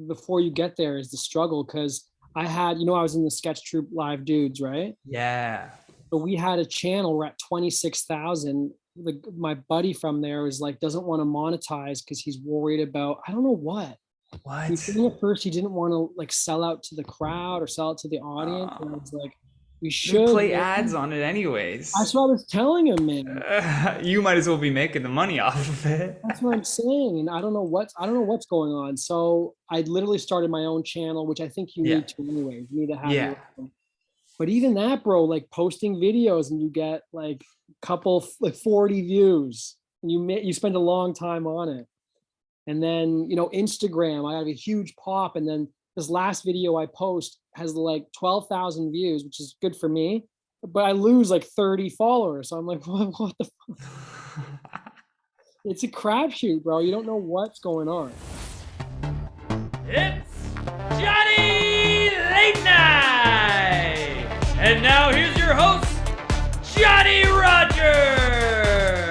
before you get there is the struggle. Cause I had, I was in the sketch troupe Live Dudes, right? Yeah. But we had a channel, we're at 26,000. My buddy from there was like, doesn't want to monetize because he's worried about, I don't know what. He What? said at first he didn't want to like sell out to the crowd or sell it to the audience. And I Uh, was like, we they should, play ads man. on it anyways. That's what I was telling him, man. You might as well be making the money off of it. That's what I'm saying. And I don't know what's going on. So I literally started my own channel, which I think you Yeah. need to anyways. You need to have Yeah. your own. But even that, bro, like posting videos and you get like a couple, like 40 views. And you spend a long time on it. And then, Instagram, I have a huge pop. And then this last video I post has like 12,000 views, which is good for me. But I lose like 30 followers. So I'm like, what the It's a crapshoot, bro. You don't know what's going on. It's Johnny Late Night! And now here's your host, Johnny Rogers!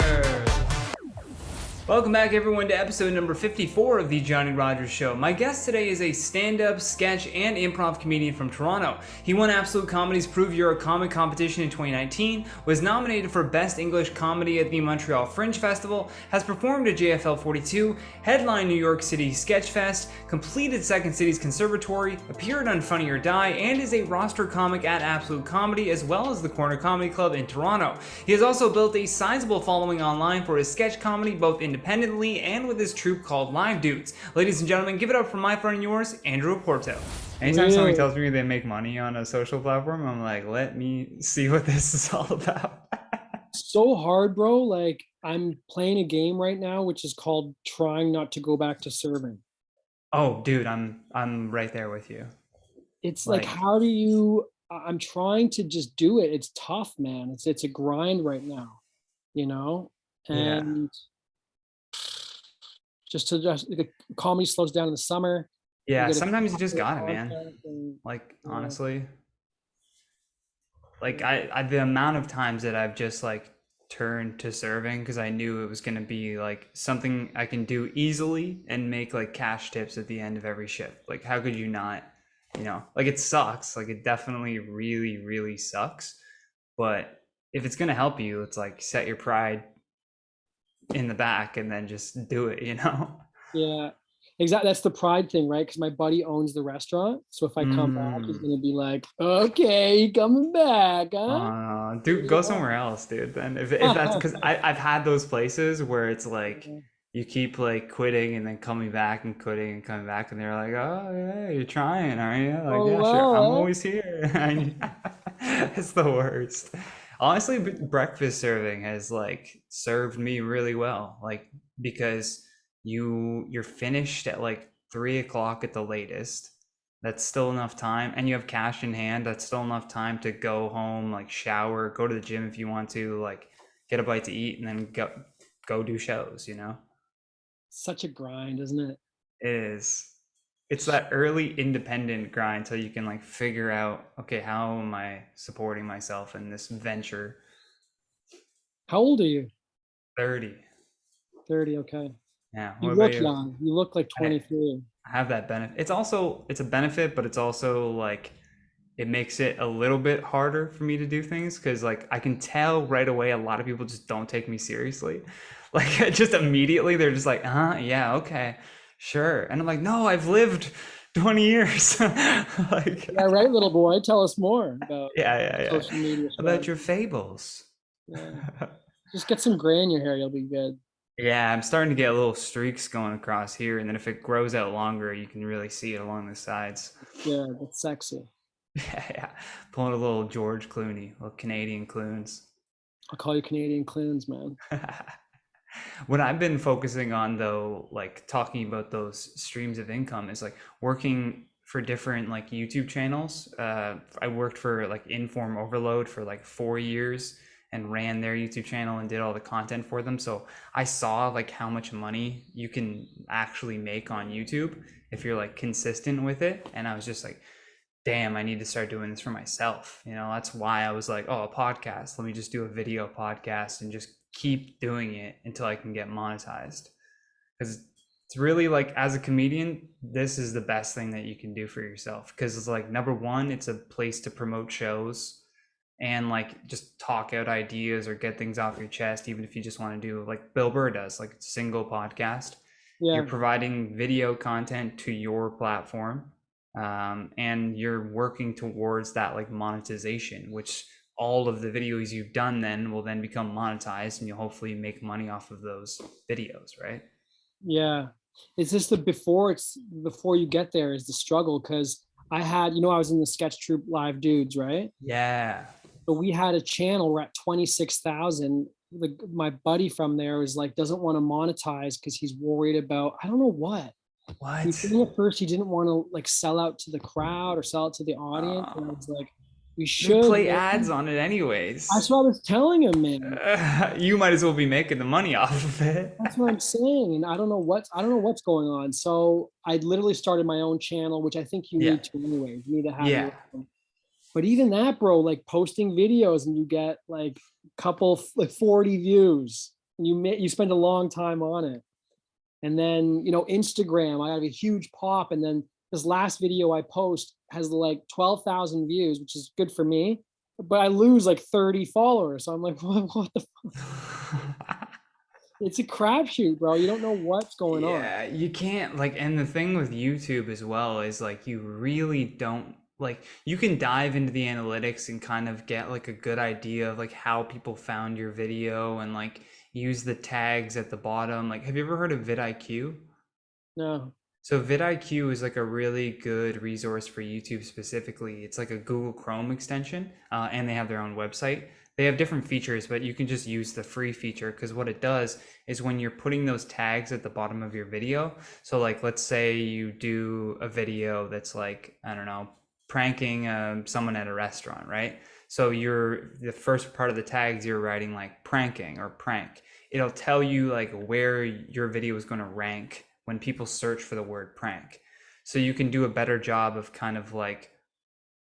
Welcome back, everyone, to episode number 54 of the Johnny Rogers Show. My guest today is a stand-up, sketch, and improv comedian from Toronto. He won Absolute Comedy's Prove You're a Comic competition in 2019, was nominated for Best English Comedy at the Montreal Fringe Festival, has performed at JFL 42, headlined New York City Sketch Fest, completed Second City's Conservatory, appeared on Funny or Die, and is a roster comic at Absolute Comedy as well as the Corner Comedy Club in Toronto. He has also built a sizable following online for his sketch comedy, both independently and with his troupe called Live Dudes. Ladies and gentlemen, give it up for my friend and yours, Andrew Oporto. Anytime somebody tells me they make money on a social platform, I'm like, let me see what this is all about. So hard, bro. Like I'm playing a game right now, which is called Trying Not to Go Back to Serving. Oh, dude, I'm right there with you. It's like how do you? I'm trying to just do it. It's tough, man. It's a grind right now, Yeah. and just the comedy slows down in the summer. Yeah, sometimes you just got it, man. Like, Yeah. honestly, like I the amount of times that I've just like turned to serving because I knew it was gonna be like something I can do easily and make like cash tips at the end of every shift. Like, how could you not? Like it sucks. Like it definitely really, really sucks. But if it's gonna help you, it's like set your pride in the back and then just do it, Yeah, exactly. That's the pride thing, right? Because my buddy owns the restaurant. So if I come back, he's gonna be like, "Okay, you coming back, huh?" Dude, go somewhere else, dude. Then if that's because I've had those places where it's like you keep like quitting and then coming back and quitting and coming back, and they're like, "Oh yeah, you're trying, are you?" Like, Oh yeah, sure, I'm well. always here. It's the worst. Honestly, breakfast serving has like served me really well, like because you're finished at like 3 o'clock at the latest. That's still enough time, and you have cash in hand. That's still enough time to go home, like shower, go to the gym if you want to, like get a bite to eat, and then go do shows. Such a grind, isn't it? It is. It's that early independent grind, so you can like figure out, okay, how am I supporting myself in this venture? How old are you? 30. 30. Okay. Yeah. You What about look you? young. You look like 23. I have that benefit. It's a benefit, but it's also like it makes it a little bit harder for me to do things because like I can tell right away a lot of people just don't take me seriously. Like just immediately they're just like, yeah, okay, sure. And I'm like, no, I've lived 20 years. Like, Yeah, right, little boy. Tell us more about yeah. social media About stuff. your fables. Yeah. Just get some gray in your hair, you'll be good. Yeah, I'm starting to get little streaks going across here, and then if it grows out longer, you can really see it along the sides. Yeah, that's sexy. Yeah. Pulling a little George Clooney, little Canadian Cloons. I'll call you Canadian Clunes, man. What I've been focusing on though, like talking about those streams of income, is like working for different like YouTube channels. I worked for like Inform Overload for like 4 years and ran their YouTube channel and did all the content for them. So I saw like how much money you can actually make on YouTube if you're like consistent with it. And I was just like, damn, I need to start doing this for myself. That's why I was like, oh, a podcast. Let me just do a video podcast and just keep doing it until I can get monetized. Because It's really like, as a comedian, this is the best thing that you can do for yourself, because it's like, number one, it's a place to promote shows and like just talk out ideas or get things off your chest, even if you just want to do like Bill Burr does, like a single podcast. You're Yeah. providing video content to your platform, and you're working towards that like monetization, which all of the videos you've done then will then become monetized, and you'll hopefully make money off of those videos, right? Yeah. It's just it's before you get there is the struggle. Cause I had, I was in the sketch troupe Live Dudes, right? Yeah. But we had a channel, we're at 26,000. My buddy from there was like, doesn't want to monetize because he's worried about, I don't know what. He What? told me at first he didn't want to like sell out to the crowd or sell out to the audience. And I Uh, was like, we they should, play man. ads on it anyways. That's what I was telling him, man. You might as well be making the money off of it. That's what I'm saying. And I don't know what's going on. So I literally started my own channel, which I think you Yeah. need to anyways. You need to have Yeah. your own. But even that, bro, like posting videos and you get like couple like 40 views and you spend a long time on it. And then, Instagram, I have a huge pop. And then this last video I post has like 12,000 views, which is good for me. But I lose like 30 followers. So I'm like, what the it's a crapshoot, bro. You don't know what's going on. Yeah, you can't like, and the thing with YouTube as well is like, you really don't like, you can dive into the analytics and kind of get like a good idea of like how people found your video and like use the tags at the bottom. Like, have you ever heard of vidIQ? No. So vidIQ is like a really good resource for YouTube specifically. It's like a Google Chrome extension, and they have their own website. They have different features, but you can just use the free feature, because what it does is when you're putting those tags at the bottom of your video, so like let's say you do a video that's like, I don't know, pranking someone at a restaurant, right? So the first part of the tags, you're writing like pranking or prank. It'll tell you like where your video is going to rank when people search for the word prank. So you can do a better job of kind of like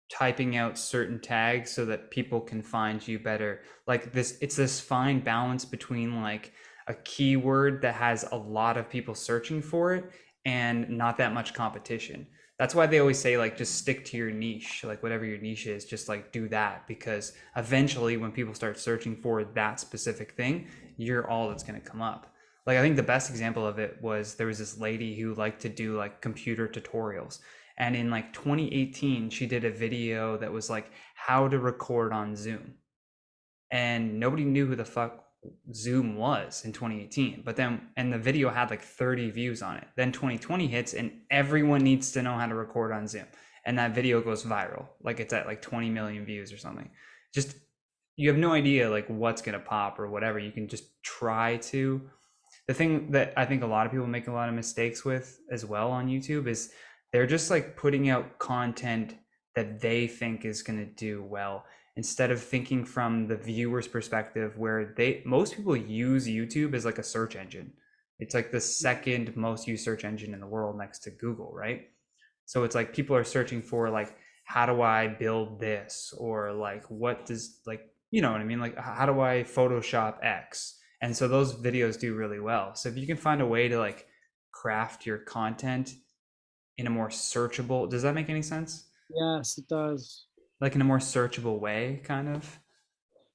typing out certain tags so that people can find you better. Like it's this fine balance between like a keyword that has a lot of people searching for it and not that much competition. That's why they always say like, just stick to your niche, like whatever your niche is, just like do that, because eventually when people start searching for that specific thing, you're all that's going to come up. Like, I think the best example of it was, there was this lady who liked to do like computer tutorials. And in like 2018, she did a video that was like how to record on Zoom. And nobody knew who the fuck Zoom was in 2018. But then, and the video had like 30 views on it. Then 2020 hits and everyone needs to know how to record on Zoom. And that video goes viral. Like it's at like 20 million views or something. Just, you have no idea like what's going to pop or whatever. You can just try to. The thing that I think a lot of people make a lot of mistakes with as well on YouTube is they're just like putting out content that they think is going to do well, instead of thinking from the viewer's perspective, where most people use YouTube as like a search engine. It's like the second most used search engine in the world next to Google, right? So it's like people are searching for like, how do I build this? Or like, what does, like, you know what I mean? Like, how do I Photoshop X? And so those videos do really well. So if you can find a way to like craft your content in a more searchable, does that make any sense? Yes, it does. Like in a more searchable way, kind of.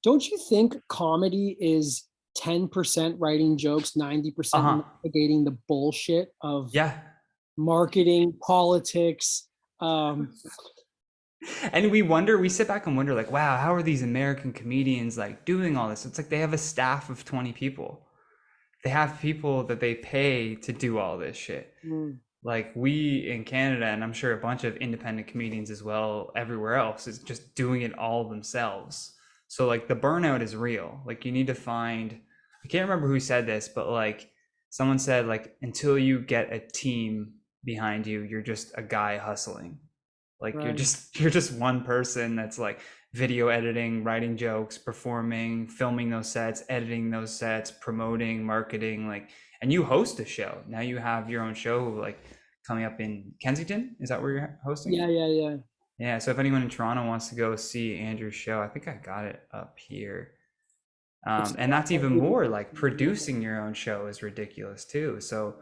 Don't you think comedy is 10% writing jokes, 90% navigating the bullshit of Yeah. marketing, politics? And we sit back and wonder like, wow, how are these American comedians like doing all this? It's like they have a staff of 20 people. They have people that they pay to do all this shit. Like we in Canada, and I'm sure a bunch of independent comedians as well everywhere else, is just doing it all themselves. So like the burnout is real. Like you need to find, I can't remember who said this, but like someone said like, until you get a team behind you, you're just a guy hustling. Like Right. you're just one person that's like video editing, writing jokes, performing, filming those sets, editing those sets, promoting, marketing, like, and you host a show. Now you have your own show like coming up in Kensington. Is that where you're hosting? Yeah. Yeah. So if anyone in Toronto wants to go see Andrew's show, I think I got it up here. And that's even more like producing your own show is ridiculous too. So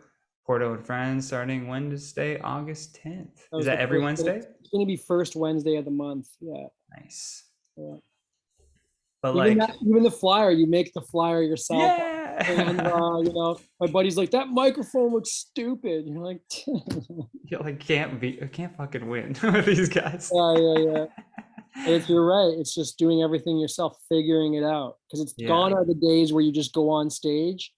Porto and Friends starting Wednesday, August 10th. That Is was that the every first. Wednesday? It's going to be first Wednesday of the month. Yeah. Nice. Yeah. But Even like, that, even the flyer, you make the flyer yourself. And yeah. you know, my buddy's like, that microphone looks stupid. You're like, You like can't fucking win with these guys. yeah. But you're right. It's just doing everything yourself, figuring it out. Because it's Yeah. gone are the days where you just go on stage,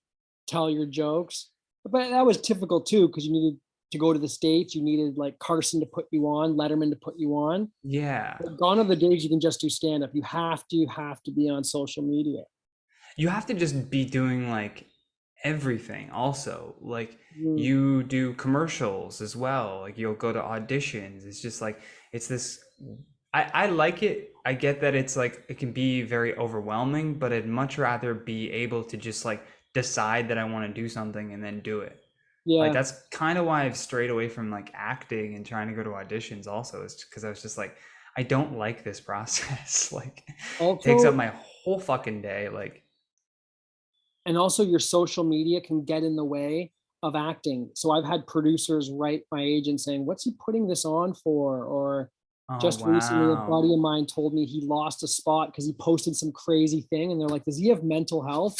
tell your jokes. But that was typical too, because you needed to go to the States. You needed like Carson to put you on, Letterman to put you on. Yeah. But gone are the days you can just do stand up. You have to be on social media. You have to just be doing like everything also. Like Mm. you do commercials as well. Like you'll go to auditions. It's just like it's this I like it. I get that it's like it can be very overwhelming, but I'd much rather be able to just like decide that I want to do something and then do it. Like Yeah. that's kind of why I've strayed away from like acting and trying to go to auditions also, is because I was just like, I don't like this process. Like it takes up Also, my whole fucking day. Like, and also your social media can get in the way of acting. So I've had producers write my agent saying, "What's he putting this on for?" Or oh just recently, a wow. buddy of mine told me he lost a spot because he posted some crazy thing, and they're like, "Does he have mental health?"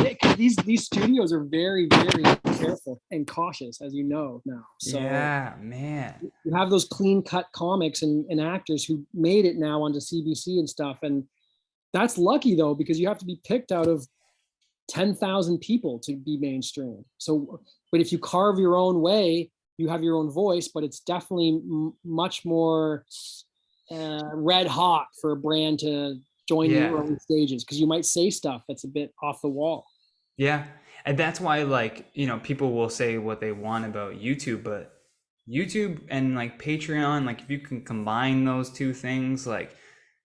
Yeah, 'cause these studios are very, very careful and cautious, as you know now. So Yeah, man. you have those clean cut comics and actors who made it now onto CBC and stuff, and that's lucky though, because you have to be picked out of 10,000 people to be mainstream. So, but if you carve your own way, you have your own voice, but it's definitely much more red hot for a brand to join you Yeah. early stages, because you might say stuff that's a bit off the wall. Yeah. And that's why, like, you know, people will say what they want about YouTube, but YouTube and like Patreon, like, if you can combine those two things, like,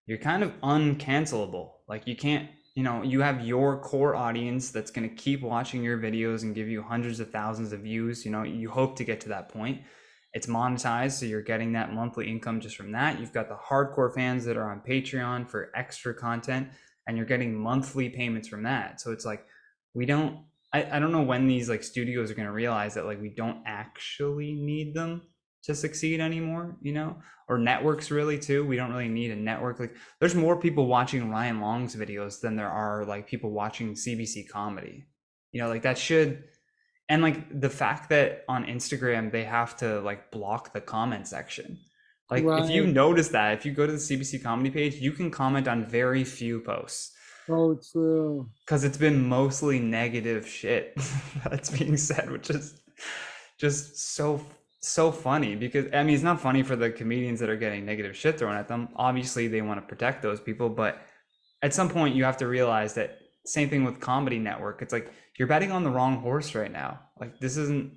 you're kind of uncancelable. Like, you can't, you know, you have your core audience that's going to keep watching your videos and give you hundreds of thousands of views. You know, you hope to get to that point. It's monetized, so you're getting that monthly income just from that. You've got the hardcore fans that are on Patreon for extra content, and you're getting monthly payments from that. So it's like, we don't, I don't know when these like studios are going to realize that like we don't actually need them to succeed anymore, you know, or networks really too. We don't really need a network. Like there's more people watching Ryan Long's videos than there are like people watching CBC comedy, you know, like that should, and like the fact that on Instagram they have to like block the comment section. Like if you Right. notice that, if you go to the CBC comedy page, you can comment on very few posts Oh, true. because it's been mostly negative shit that's being said, which is just so funny. Because I mean, it's not funny for the comedians that are getting negative shit thrown at them. Obviously they want to protect those people, but at some point you have to realize that same thing with Comedy Network. It's like you're betting on the wrong horse right now. Like this isn't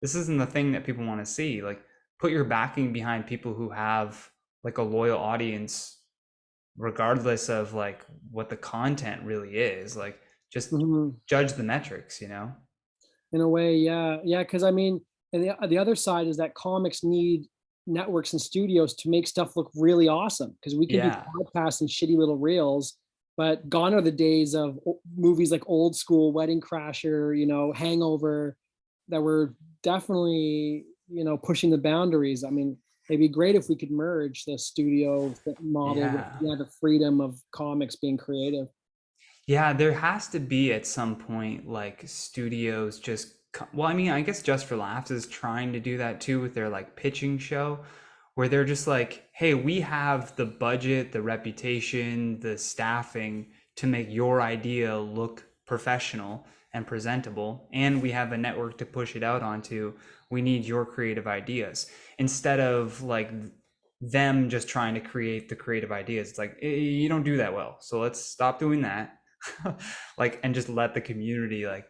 the thing that people want to see. Like put your backing behind people who have like a loyal audience regardless of like what the content really is. Like just Mhm. judge the metrics, you know. In a way, yeah, yeah. Because I mean, and the other side is that comics need networks and studios to make stuff look really awesome. Because we can do Yeah, podcasts and shitty little reels, but gone are the days of movies like Old School, Wedding Crasher, you know, Hangover, that were definitely, you know, pushing the boundaries. I mean, it'd be great if we could merge the studio model with, yeah, yeah, the freedom of comics being creative. yeah. There has to be at some point like studios just well, I mean, I guess Just for Laughs is trying to do that too with their like pitching show, where they're just like, hey, we have the budget, the reputation, the staffing to make your idea look professional and presentable, and we have a network to push it out onto. We need your creative ideas instead of like them just trying to create the creative ideas. It's like you don't do that well, so let's stop doing that. Like, and just let the community like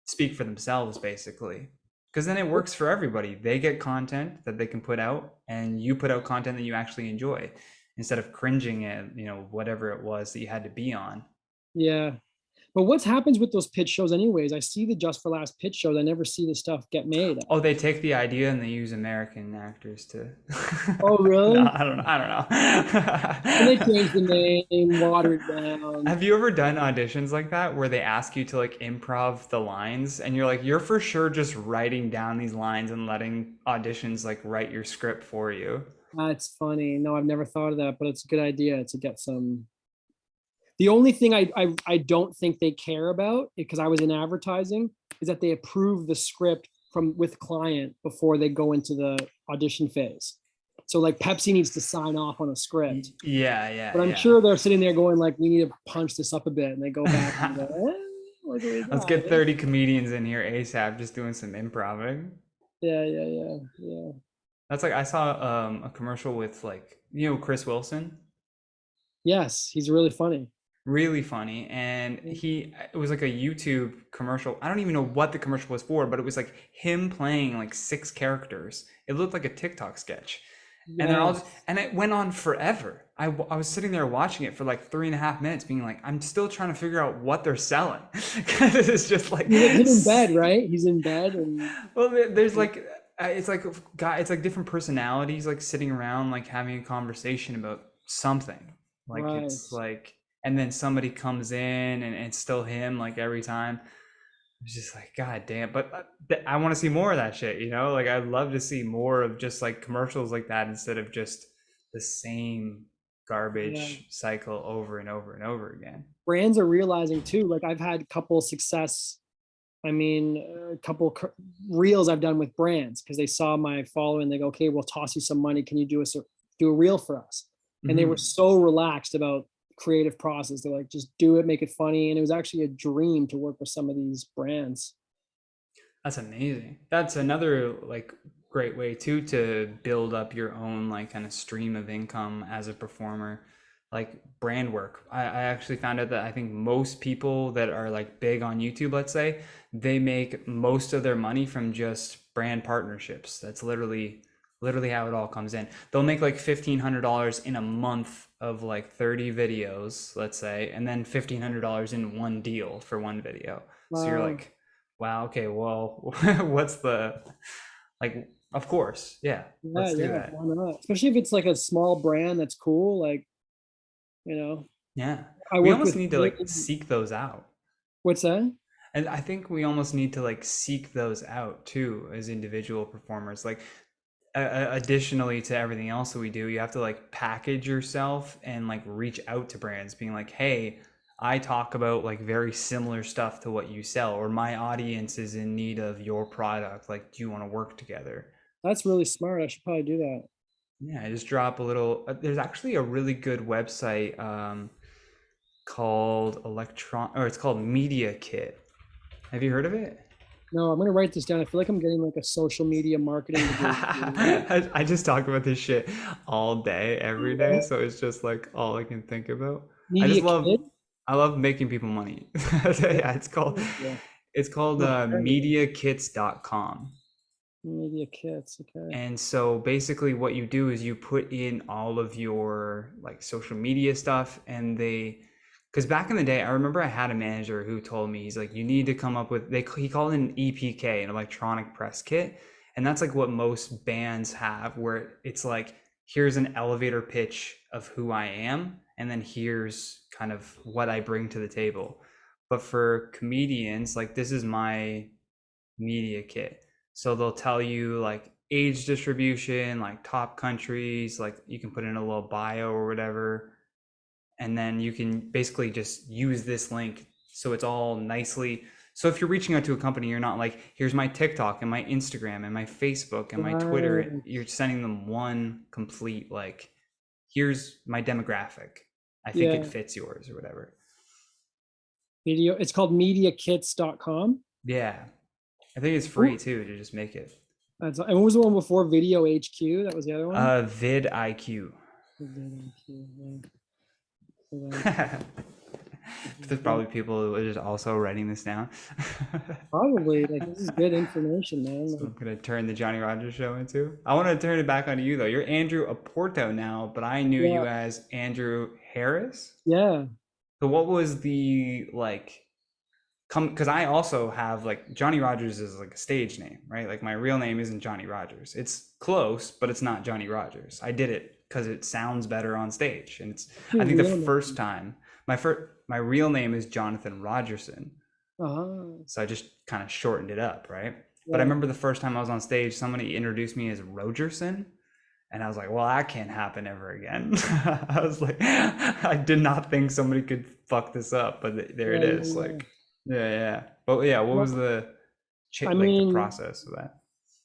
speak for themselves basically, because then it works for everybody. They get content that they can put out, and you put out content that you actually enjoy instead of cringing at, you know, whatever it was that you had to be on. Yeah. But what happens with those pitch shows anyways? I see the Just for Laughs pitch shows. I never see the stuff get made. Oh, they take the idea and they use American actors to. Oh, really? No, I don't know. I don't know. And they change the name, water it down. Have you ever done auditions like that where they ask you to like improv the lines and you're like, you're for sure just writing down these lines and letting auditions like write your script for you? That's funny. No, I've never thought of that, but it's a good idea to get some. The only thing I don't think they care about, because I was in advertising, is that they approve the script with client before they go into the audition phase. So like Pepsi needs to sign off on a script. Yeah. But I'm sure they're sitting there going like, we need to punch this up a bit, and they go back and go, let's get 30 comedians in here ASAP just doing some improving. Yeah. That's like, I saw a commercial with like, Chris Wilson. Yes, he's really funny. Really funny. And it was like a YouTube commercial. I don't even know what the commercial was for, but it was like him playing like 6 characters. It looked like a TikTok sketch. Yes. And they're all and it went on forever. I was sitting there watching it for like 3.5 minutes being like, I'm still trying to figure out what they're selling. Because it's just like he's in bed, right? He's in bed. And well, there's like it's like different personalities like sitting around like having a conversation about something. Like right. It's like, and then somebody comes in and it's still him like every time. It's just like, God damn. But I want to see more of that shit, like I'd love to see more of just like commercials like that instead of just the same garbage cycle over and over and over again. Brands are realizing too, like I've had a couple success. I mean, a couple reels I've done with brands because they saw my following. They go, okay, we'll toss you some money. Can you do a reel for us? And they were so relaxed about creative process. They're like, just do it, make it funny. And it was actually a dream to work with some of these brands. That's amazing. That's another like great way too to build up your own like kind of stream of income as a performer, like brand work. I actually found out that I think most people that are like big on YouTube, let's say, they make most of their money from just brand partnerships. That's literally how it all comes in. They'll make like $1,500 in a month of like 30 videos, let's say, and then $1,500 in one deal for one video. Wow. So you're like, wow, okay, well, what's the, like, of course, let's do that. Why not? Especially if it's like a small brand that's cool, like, Yeah, we almost need to like seek those out. What's that? And I think we almost need to like seek those out too as individual performers. Like, additionally to everything else that we do, you have to like package yourself and like reach out to brands being like, hey, I talk about like very similar stuff to what you sell, or my audience is in need of your product. Like, do you want to work together? That's really smart. I should probably do that. Yeah, I just drop a little, there's actually a really good website called it's called Media Kit. Have you heard of it? No, I'm going to write this down. I feel like I'm getting like a social media marketing degree. I just talk about this shit all day, every day. So it's just like all I can think about. I love making people money. Yeah, it's called mediakits.com. Media Kits, okay. And so basically what you do is you put in all of your like social media stuff, and because back in the day, I remember I had a manager who told me, he's like, you need to come up with, he called it an EPK, an electronic press kit. And that's like what most bands have, where it's like, here's an elevator pitch of who I am, and then here's kind of what I bring to the table. But for comedians, like, this is my media kit. So they'll tell you like age distribution, like top countries, like you can put in a little bio or whatever. And then you can basically just use this link. So it's all nicely. So if you're reaching out to a company, you're not like, here's my TikTok and my Instagram and my Facebook and my Twitter. You're sending them one complete, like, here's my demographic. I think it fits yours or whatever. Video. It's called mediakits.com. Yeah. I think it's free too to just make it. And what was the one before? Video HQ? That was the other one? VidIQ. There's probably people who are just also writing this down. Probably. Like, this is good information, man. So I'm gonna turn the Johnny Rogers show into. I want to turn it back onto you though. You're Andrew Oporto now, but I knew you as Andrew Harris. Yeah. So what was the like because I also have like Johnny Rogers is like a stage name, right? Like my real name isn't Johnny Rogers. It's close, but it's not Johnny Rogers. I did it because it sounds better on stage, and it's Your I think the real name. first time my real name is Jonathan Rogerson, Uh-huh. so I just kind of shortened it up, right? But I Yeah. remember the first time I was on stage, somebody introduced me as Rogerson. And I was like, well, that can't happen ever again. I was like, I did not think somebody could fuck this up, but there it Yeah, is. yeah, yeah. Like, yeah. But yeah, what was the I like the mean, process of that?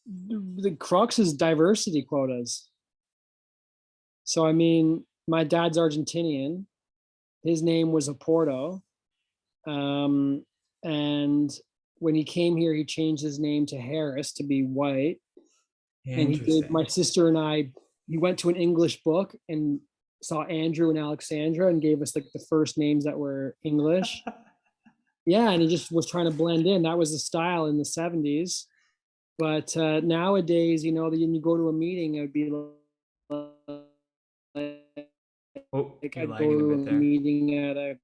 the crux is diversity quotas. So I mean, my dad's Argentinian. His name was Oporto. And when he came here, he changed his name to Harris to be white. And he gave my Interesting. sister and I, he went to an English book and saw Andrew and Alexandra and gave us like the first names that were English. Yeah, and he just was trying to blend in. That was the style in the 70s. But nowadays, you know, when you go to a meeting, it would be Oh, like you're I'd go lagging a to bit a there. meeting at a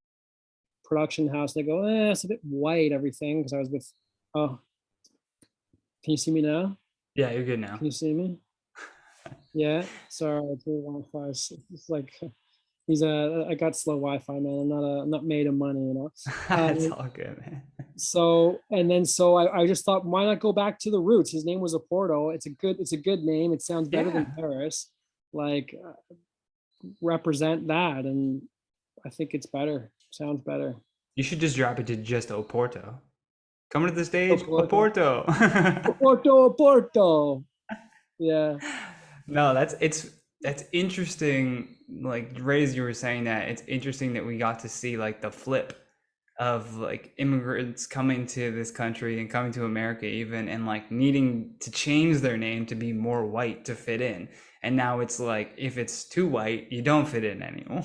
production house. They go, it's a bit white, everything. Because I was with, oh, can you see me now? Yeah, you're good now. Can you see me? Yeah. Sorry, the Wi-Fi. It's like I got slow Wi-Fi, man. I'm not made of money, you know. It's Um, all good, man. so I just thought, why not go back to the roots? His name was Oporto. It's a good name. It sounds better Yeah. than Paris. Like represent that, and I think it's better. Sounds better. You should just drop it to just Oporto. Coming to the stage, Oporto, Oporto. Oporto, Oporto. Yeah. No, that's interesting. Like right as you were saying that, it's interesting that we got to see like the flip of like immigrants coming to this country and coming to America even and like needing to change their name to be more white to fit in. And now it's like if it's too white, you don't fit in anymore.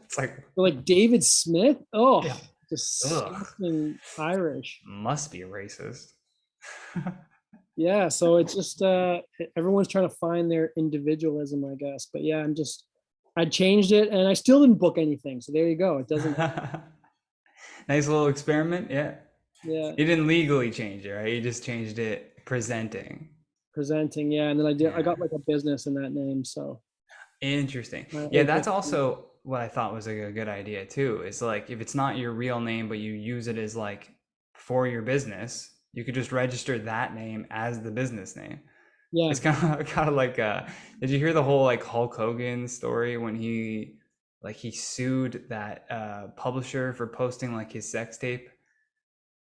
It's like, Like David Smith. Oh, yeah, ugh, disgusting Irish. must be racist. Yeah, so it's just everyone's trying to find their individualism, I guess. But yeah, I changed it and I still didn't book anything. So there you go. It doesn't. Nice little experiment. Yeah. Yeah, You didn't legally change it, right? You just changed it presenting. presenting. Yeah, and then I Yeah. got like a business in that name. So Interesting. I Yeah, booked. that's also what I thought was like a good idea too. Is like if it's not your real name, but you use it as like for your business, you could just register that name as the business name. Yeah. It's kind of like did you hear the whole like Hulk Hogan story when he sued that publisher for posting like his sex tape?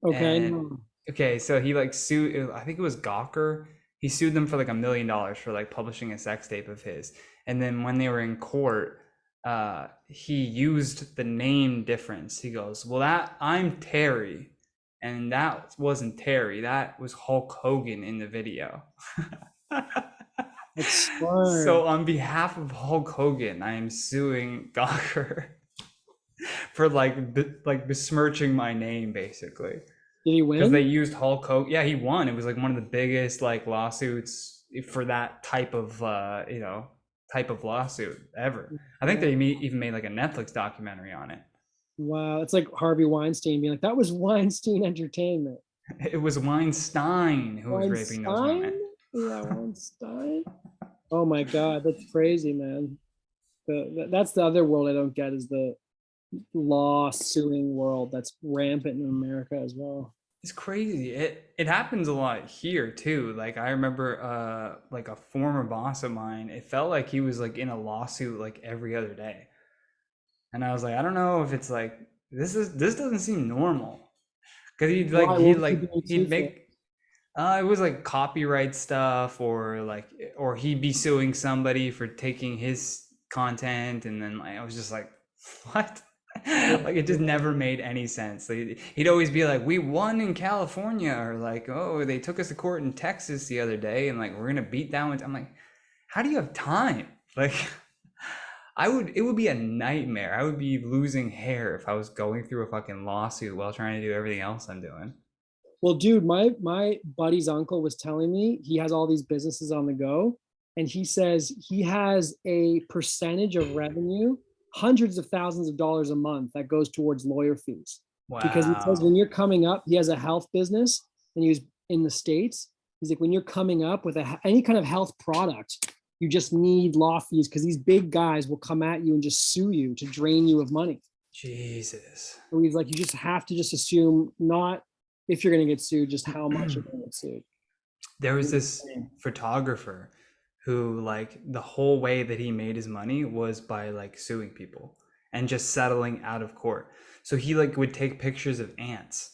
Okay. And No. okay, so he like sued, I think it was Gawker. He sued them for like $1 million for like publishing a sex tape of his. And then when they were in court, he used the name difference. He goes, well, that I'm Terry, and that wasn't Terry. That was Hulk Hogan in the video. That's smart. So on behalf of Hulk Hogan, I am suing Gawker for like besmirching my name, basically. Did he Because they win? used Hulk Hogan. Yeah, he won. It was like one of the biggest like lawsuits for that type of type of lawsuit ever. I think they even made like a Netflix documentary on it. Wow, it's like Harvey Weinstein being like, that was Weinstein Entertainment. It was Weinstein who was raping those Weinstein? women. Yeah, Weinstein. Oh my God, that's crazy, man. That's the other world I don't get is the law suing world that's rampant in America as well. It's crazy. It happens a lot here too. Like I remember like a former boss of mine, it felt like he was like in a lawsuit like every other day. And I was like, I don't know if it's like this doesn't seem normal. Cause Why? What was he being he'd sued for? make it was like copyright stuff or he'd be suing somebody for taking his content and then like I was just like, what? Like it just never made any sense. Like, he'd always be like, we won in California, or like, oh, they took us to court in Texas the other day and like we're gonna beat that one. I'm like, how do you have time? Like it would be a nightmare. I would be losing hair if I was going through a fucking lawsuit while trying to do everything else I'm doing. Well, dude, my buddy's uncle was telling me he has all these businesses on the go, and he says he has a percentage of revenue, hundreds of thousands of dollars a month that goes towards lawyer fees. because he says Wow. when you're coming up, he has a health business and he was in the States. He's like, when you're coming up with any kind of health product, you just need law fees because these big guys will come at you and just sue you to drain you of money. Jesus. So he's like, you just have to just assume not if you're going to get sued, just how much you're going to get sued. There was this photographer who, like, the whole way that he made his money was by like suing people and just settling out of court. So he like would take pictures of ants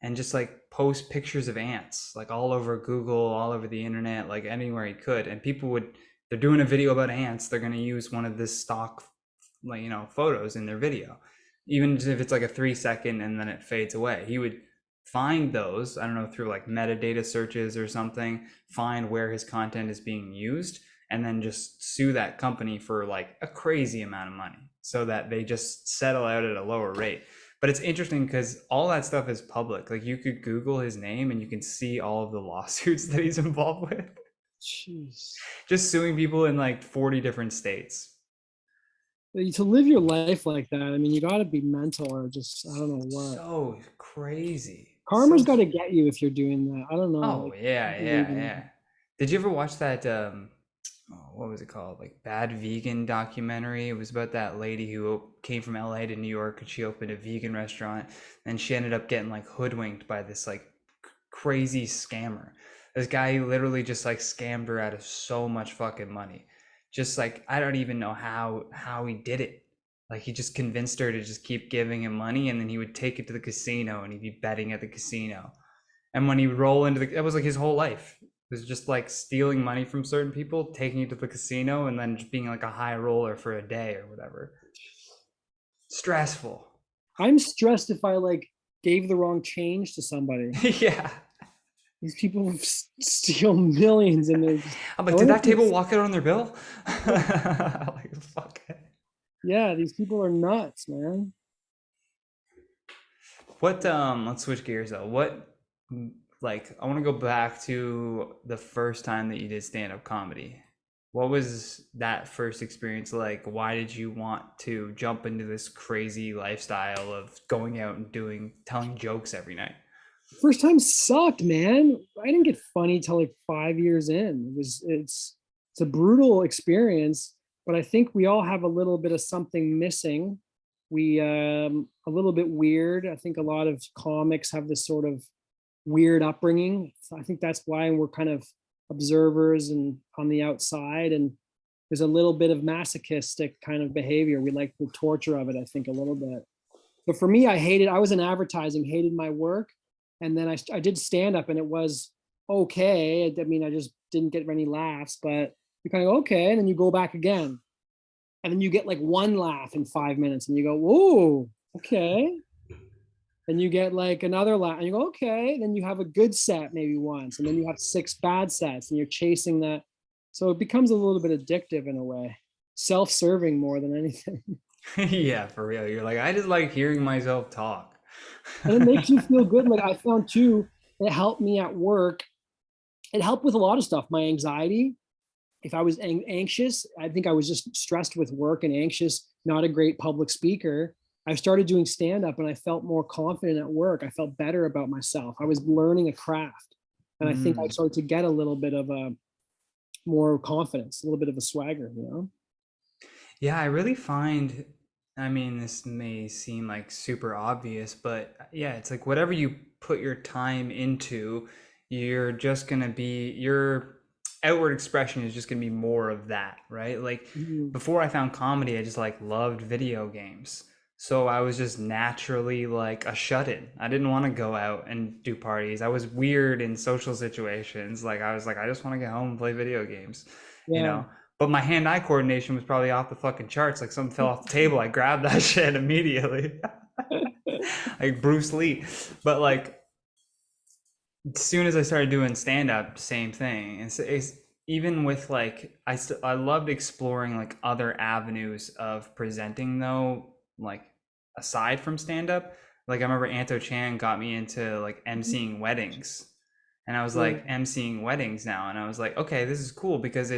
and just like post pictures of ants like all over Google, all over the internet, like anywhere he could. And people would, they're doing a video about ants, they're going to use one of this stock, like, you know, photos in their video, even if it's like a 3 second and then it fades away. He would find those, I don't know, through like metadata searches or something, find where his content is being used, and then just sue that company for like a crazy amount of money so that they just settle out at a lower rate. But it's interesting because all that stuff is public. Like you could Google his name and you can see all of the lawsuits that he's involved with. Jeez. Just suing people in like 40 different states. To live your life like that, I mean, you got to be mental or just, I don't know what. So crazy. Karma's So got to get you if you're doing that. I don't know. Oh, yeah. Did you ever watch that what was it called? Like Bad Vegan documentary? It was about that lady who came from LA to New York and she opened a vegan restaurant, and she ended up getting like hoodwinked by this like crazy scammer. This guy who literally just like scammed her out of so much fucking money. Just like, I don't even know how he did it. Like he just convinced her to just keep giving him money, and then he would take it to the casino and he'd be betting at the casino. And when he would roll into it was like his whole life. It was just like stealing money from certain people, taking it to the casino, and then just being like a high roller for a day or whatever. Stressful. I'm stressed if I like gave the wrong change to somebody. Yeah. These people steal millions and they're just, I'm like, did that table walk out on their bill? Like, fuck it. Yeah, these people are nuts, man. What let's switch gears though. What, like, I want to go back to the first time that you did stand-up comedy. What was that first experience like? Why did you want to jump into this crazy lifestyle of going out and telling jokes every night? First time sucked, man. I didn't get funny till like 5 years in. It's a brutal experience, but I think we all have a little bit of something missing. We a little bit weird. I think a lot of comics have this sort of weird upbringing. So I think that's why we're kind of observers and on the outside, and there's a little bit of masochistic kind of behavior. We like the torture of it, I think, a little bit. But for me, I was in advertising, hated my work. And then I did stand up and it was okay. I mean, I just didn't get any laughs, but you kind of okay. And then you go back again. And then you get like one laugh in 5 minutes and you go, whoa, okay. And you get like another laugh and you go, okay. Then you have a good set maybe once, and then you have 6 bad sets and you're chasing that. So it becomes a little bit addictive in a way, self-serving more than anything. Yeah, for real. You're like, I just like hearing myself talk. And it makes you feel good. Like I found too, it helped me at work. It helped with a lot of stuff. My anxiety, if I was anxious, I think I was just stressed with work and anxious, not a great public speaker. I started doing stand-up and I felt more confident at work. I felt better about myself. I was learning a craft. And I think I started to get a little bit of a more confidence, a little bit of a swagger, you know? Yeah, I really find, I mean, this may seem like super obvious, but yeah, it's like whatever you put your time into, you're just going to be, your outward expression is just going to be more of that, right? Like before I found comedy, I just like loved video games. So I was just naturally like a shut-in. I didn't want to go out and do parties. I was weird in social situations. Like I was like, I just want to get home and play video games, you know? But my hand-eye coordination was probably off the fucking charts. Like something fell off the table, I grabbed that shit immediately. Like Bruce Lee. But like, as soon as I started doing stand-up, same thing. It's even with like, I loved exploring like other avenues of presenting though, like aside from stand-up. Like I remember Anto Chan got me into like emceeing weddings. And I was like emceeing weddings now. And I was like, okay, this is cool because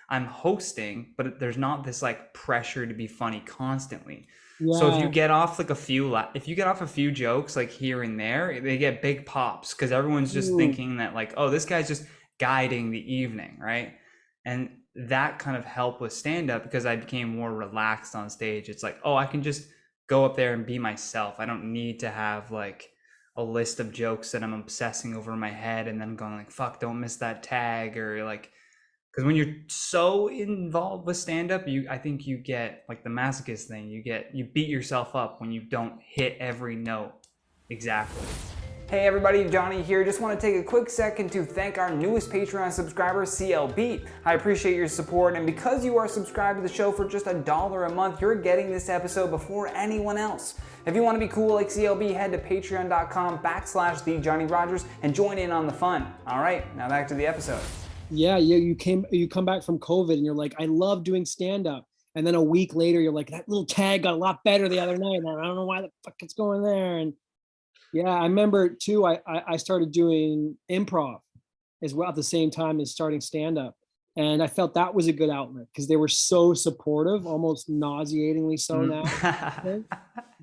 I'm hosting, but there's not this like pressure to be funny constantly. So if you Yeah. get off like if you get off a few jokes like here and there, they get big pops because everyone's just Ooh. thinking that like, oh, this guy's just guiding the evening, right? And that kind of helped with stand up because I became more relaxed on stage. It's like, oh, I can just go up there and be myself. I don't need to have like a list of jokes that I'm obsessing over in my head and then going like, fuck, don't miss that tag, or like, because when you're so involved with stand up, I think you get like the masochist thing. You beat yourself up when you don't hit every note exactly. Hey everybody, Johnny here. Just want to take a quick second to thank our newest Patreon subscriber, CLB. I appreciate your support, and because you are subscribed to the show for just $1 a month, you're getting this episode before anyone else. If you want to be cool like CLB, head to patreon.com/TheJohnnyRogers and join in on the fun. All right, now back to the episode. Yeah, you come back from COVID and you're like, I love doing stand-up. And then a week later, you're like, that little tag got a lot better the other night. And I don't know why the fuck it's going there. And yeah, I remember too, I started doing improv as well at the same time as starting stand-up. And I felt that was a good outlet because they were so supportive, almost nauseatingly so now.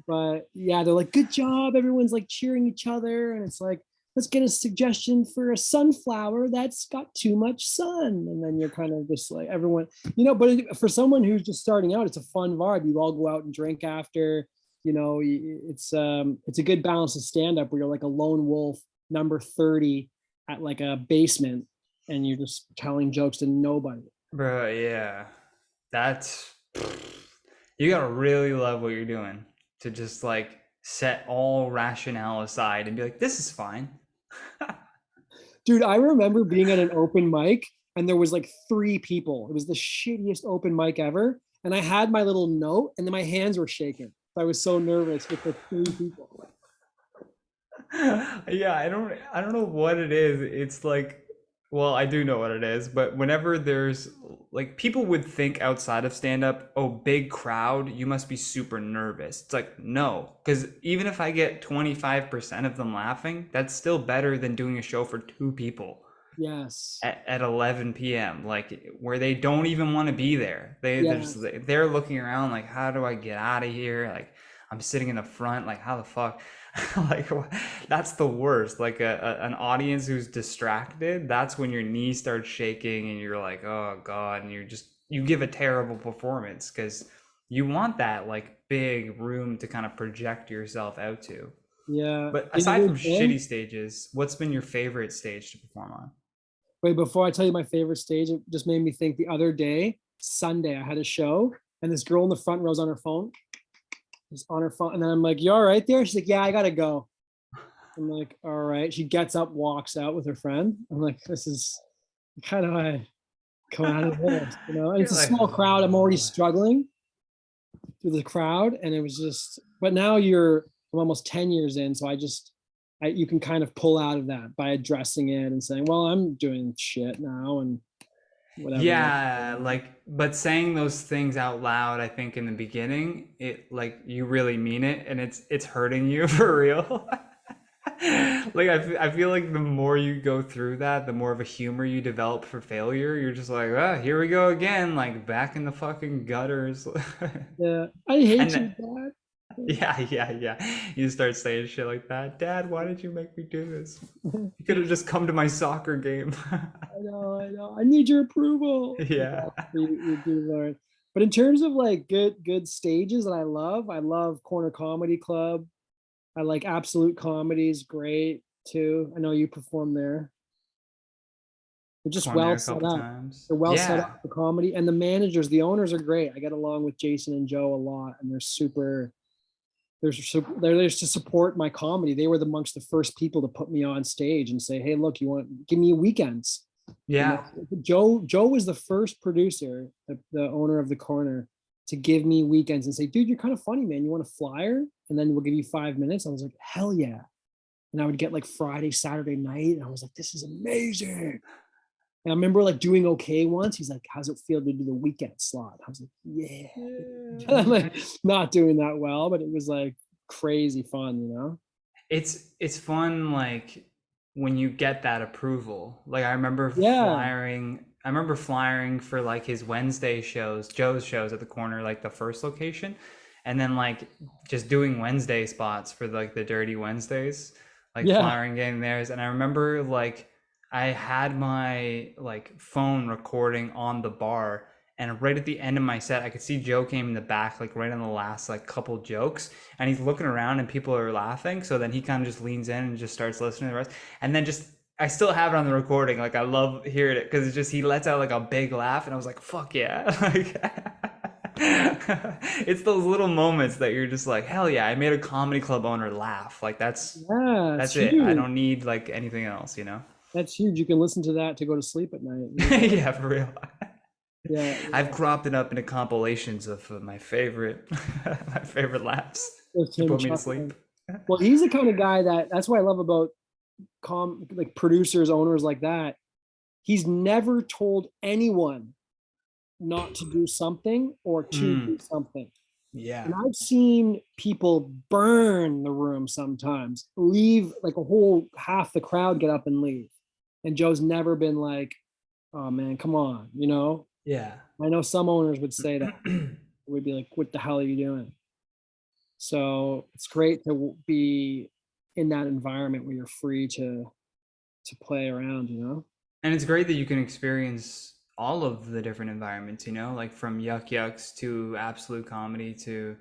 But yeah, they're like, good job. Everyone's like cheering each other. And it's like, let's get a suggestion for a sunflower that's got too much sun. And then you're kind of just like everyone, but for someone who's just starting out, it's a fun vibe. You all go out and drink after, it's a good balance of stand up where you're like a lone wolf, number 30 at like a basement and you're just telling jokes to nobody. Bro, yeah. You gotta really love what you're doing to just like set all rationale aside and be like, this is fine. Dude, I remember being at an open mic and there was like 3 people. It was the shittiest open mic ever. And I had my little note and then my hands were shaking. I was so nervous with the 3 people. Yeah, I don't know what it is. It's like, well, I do know what it is, but whenever there's like people would think outside of stand up, oh, big crowd, you must be super nervous. It's like, no, because even if I get 25% of them laughing, that's still better than doing a show for 2 people. Yes. At 11 p.m. like where they don't even want to be there. They're looking around like, how do I get out of here? Like I'm sitting in the front, like how the fuck? Like that's the worst. Like an audience who's distracted, that's when your knee starts shaking and you're like, oh god, and you give a terrible performance because you want that like big room to kind of project yourself out to. Yeah. But aside from shitty stages, what's been your favorite stage to perform on? Wait, before I tell you my favorite stage, it just made me think the other day, Sunday, I had a show and this girl in the front row's on her phone. She's on her phone. And then I'm like, you all right there? She's like, yeah, I gotta go. I'm like, all right. She gets up, walks out with her friend. I'm like, this is kind of I come out of this, And it's a small crowd. I'm already struggling through the crowd. And it was just, but now I'm almost 10 years in. So you can kind of pull out of that by addressing it and saying, well, I'm doing shit now and whatever. Yeah, but saying those things out loud, I think in the beginning, it like you really mean it and it's hurting you for real. Like I feel like the more you go through that, the more of a humor you develop for failure. You're just like, oh, here we go again, like back in the fucking gutters. Yeah, I hate you, Dad. Yeah. You start saying shit like that. Dad, why did you make me do this? You could have just come to my soccer game. I know. I need your approval. Yeah. You do learn. But in terms of like good stages that I love Corner Comedy Club. I like Absolute Comedy's great too. I know you perform there. They're just well set up. They're well set up for comedy. And the managers, the owners are great. I get along with Jason and Joe a lot, and they're there to support my comedy. They were amongst the first people to put me on stage and say, hey, look, give me weekends. Yeah. Joe was the first producer, the owner of the Corner, to give me weekends and say, dude, you're kind of funny, man. You want a flyer? And then we'll give you 5 minutes. I was like, hell yeah. And I would get like Friday, Saturday night. And I was like, this is amazing. And I remember like doing okay once. He's like, how's it feel to do the weekend slot? I was like, yeah. I'm like not doing that well, but it was like crazy fun, It's fun like when you get that approval. Like I remember flyering for like his Wednesday shows, Joe's shows at the Corner, like the first location. and then like just doing Wednesday spots for like the Dirty Wednesdays, like Yeah. flying getting theirs. And I remember like I had my like phone recording on the bar, and right at the end of my set, I could see Joe came in the back, like right on the last like couple jokes, and he's looking around and people are laughing. So then he kind of just leans in and just starts listening to the rest, and then just I still have it on the recording. Like I love hearing it because it's just he lets out like a big laugh, and I was like, "Fuck yeah!" Like, it's those little moments that you're just like, "Hell yeah!" I made a comedy club owner laugh. Like that's That's it. I huge. don't need like anything else, you know. That's huge. You can listen to that to go to sleep at night. Yeah, for real. Yeah. I've cropped it up into compilations of my favorite my favorite laughs With to him put me to chuckling. sleep. Well, he's the kind of guy that's what I love about like producers, owners like that. He's never told anyone not to do something or to do something. Yeah. And I've seen people burn the room sometimes, leave like a whole half the crowd get up and leave. And Joe's never been like, oh man, come on, you know? Yeah. I know some owners would say that. Would be like, what the hell are you doing? So it's great to be in that environment where you're free to play around, you know? And it's great that you can experience all of the different environments, you know, like from Yuck Yucks to Absolute Comedy to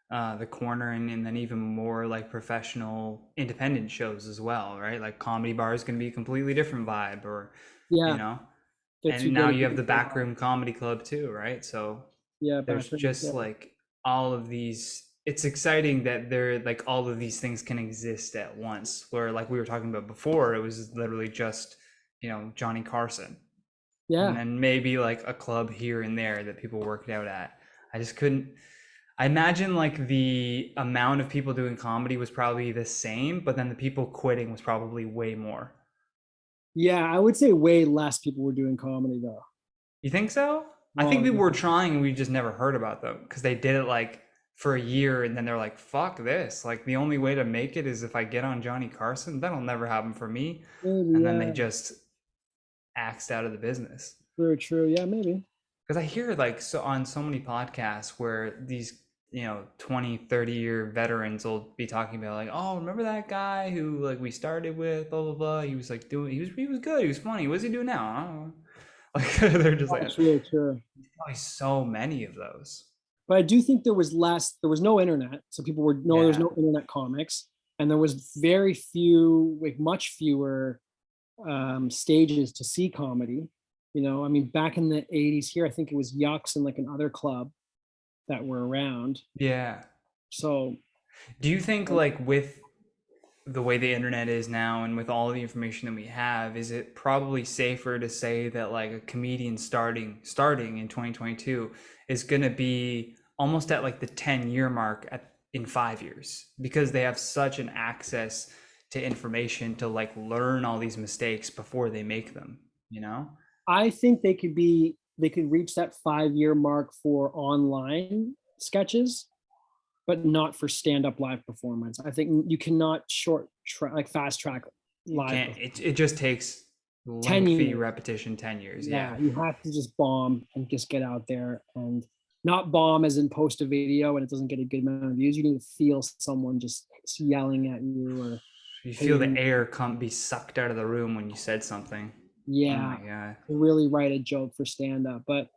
the Corner, and then even more like professional independent shows as well, right? Like Comedy Bar is going to be a completely different vibe, or Yeah. you know. Gets And now good you have the at Backroom Comedy Club too, right? So yeah, there's backroom, just yeah. like all of these. It's exciting that there like all of these things can exist at once, where like we were talking about before, it was literally just, you know, Johnny Carson, and Yeah. then maybe like a club here and there that people worked out at. I just couldn't. I imagine like the amount of people doing comedy was probably the same, but then the people quitting was probably way more. Yeah, I would say way less people were doing comedy though. You think so? I think Oh, people were trying and we just never heard about them because they did it like for a year and then they're like, fuck this. Like the only way to make it is if I get on Johnny Carson. That'll never happen for me. maybe, And then they yeah. just axed out of the business. Very true. Yeah, maybe. Because I hear like so on so many podcasts where these, you know, 20, 30-year veterans will be talking about like, oh, remember that guy who like we started with, blah, blah, blah. He was like doing, he was good. He was funny. What's he doing now? I don't know. Like they're just like, True, true. probably so many of those. But I do think there was no internet. So people were, no, there's no internet comics. And there was very few, like much fewer stages to see comedy. You know, I mean, back in the 80s here, I think it was Yucks and like another club that were around. Yeah. So do you think like with the way the internet is now and with all the information that we have, is it probably safer to say that like a comedian starting in 2022 is going to be almost at like the 10-year mark in 5 years because they have such an access to information to like learn all these mistakes before they make them, you know? I think they could reach that 5-year mark for online sketches, but not for stand-up live performance. I think you cannot fast track live. It just takes 10 lengthy years. repetition, 10 years. Yeah. You have to just bomb and just get out there, and not bomb as in post a video and it doesn't get a good amount of views. You need to feel someone just yelling at you, or you feel the air be sucked out of the room when you said something. Yeah. Oh my God. Really write a joke for stand-up. But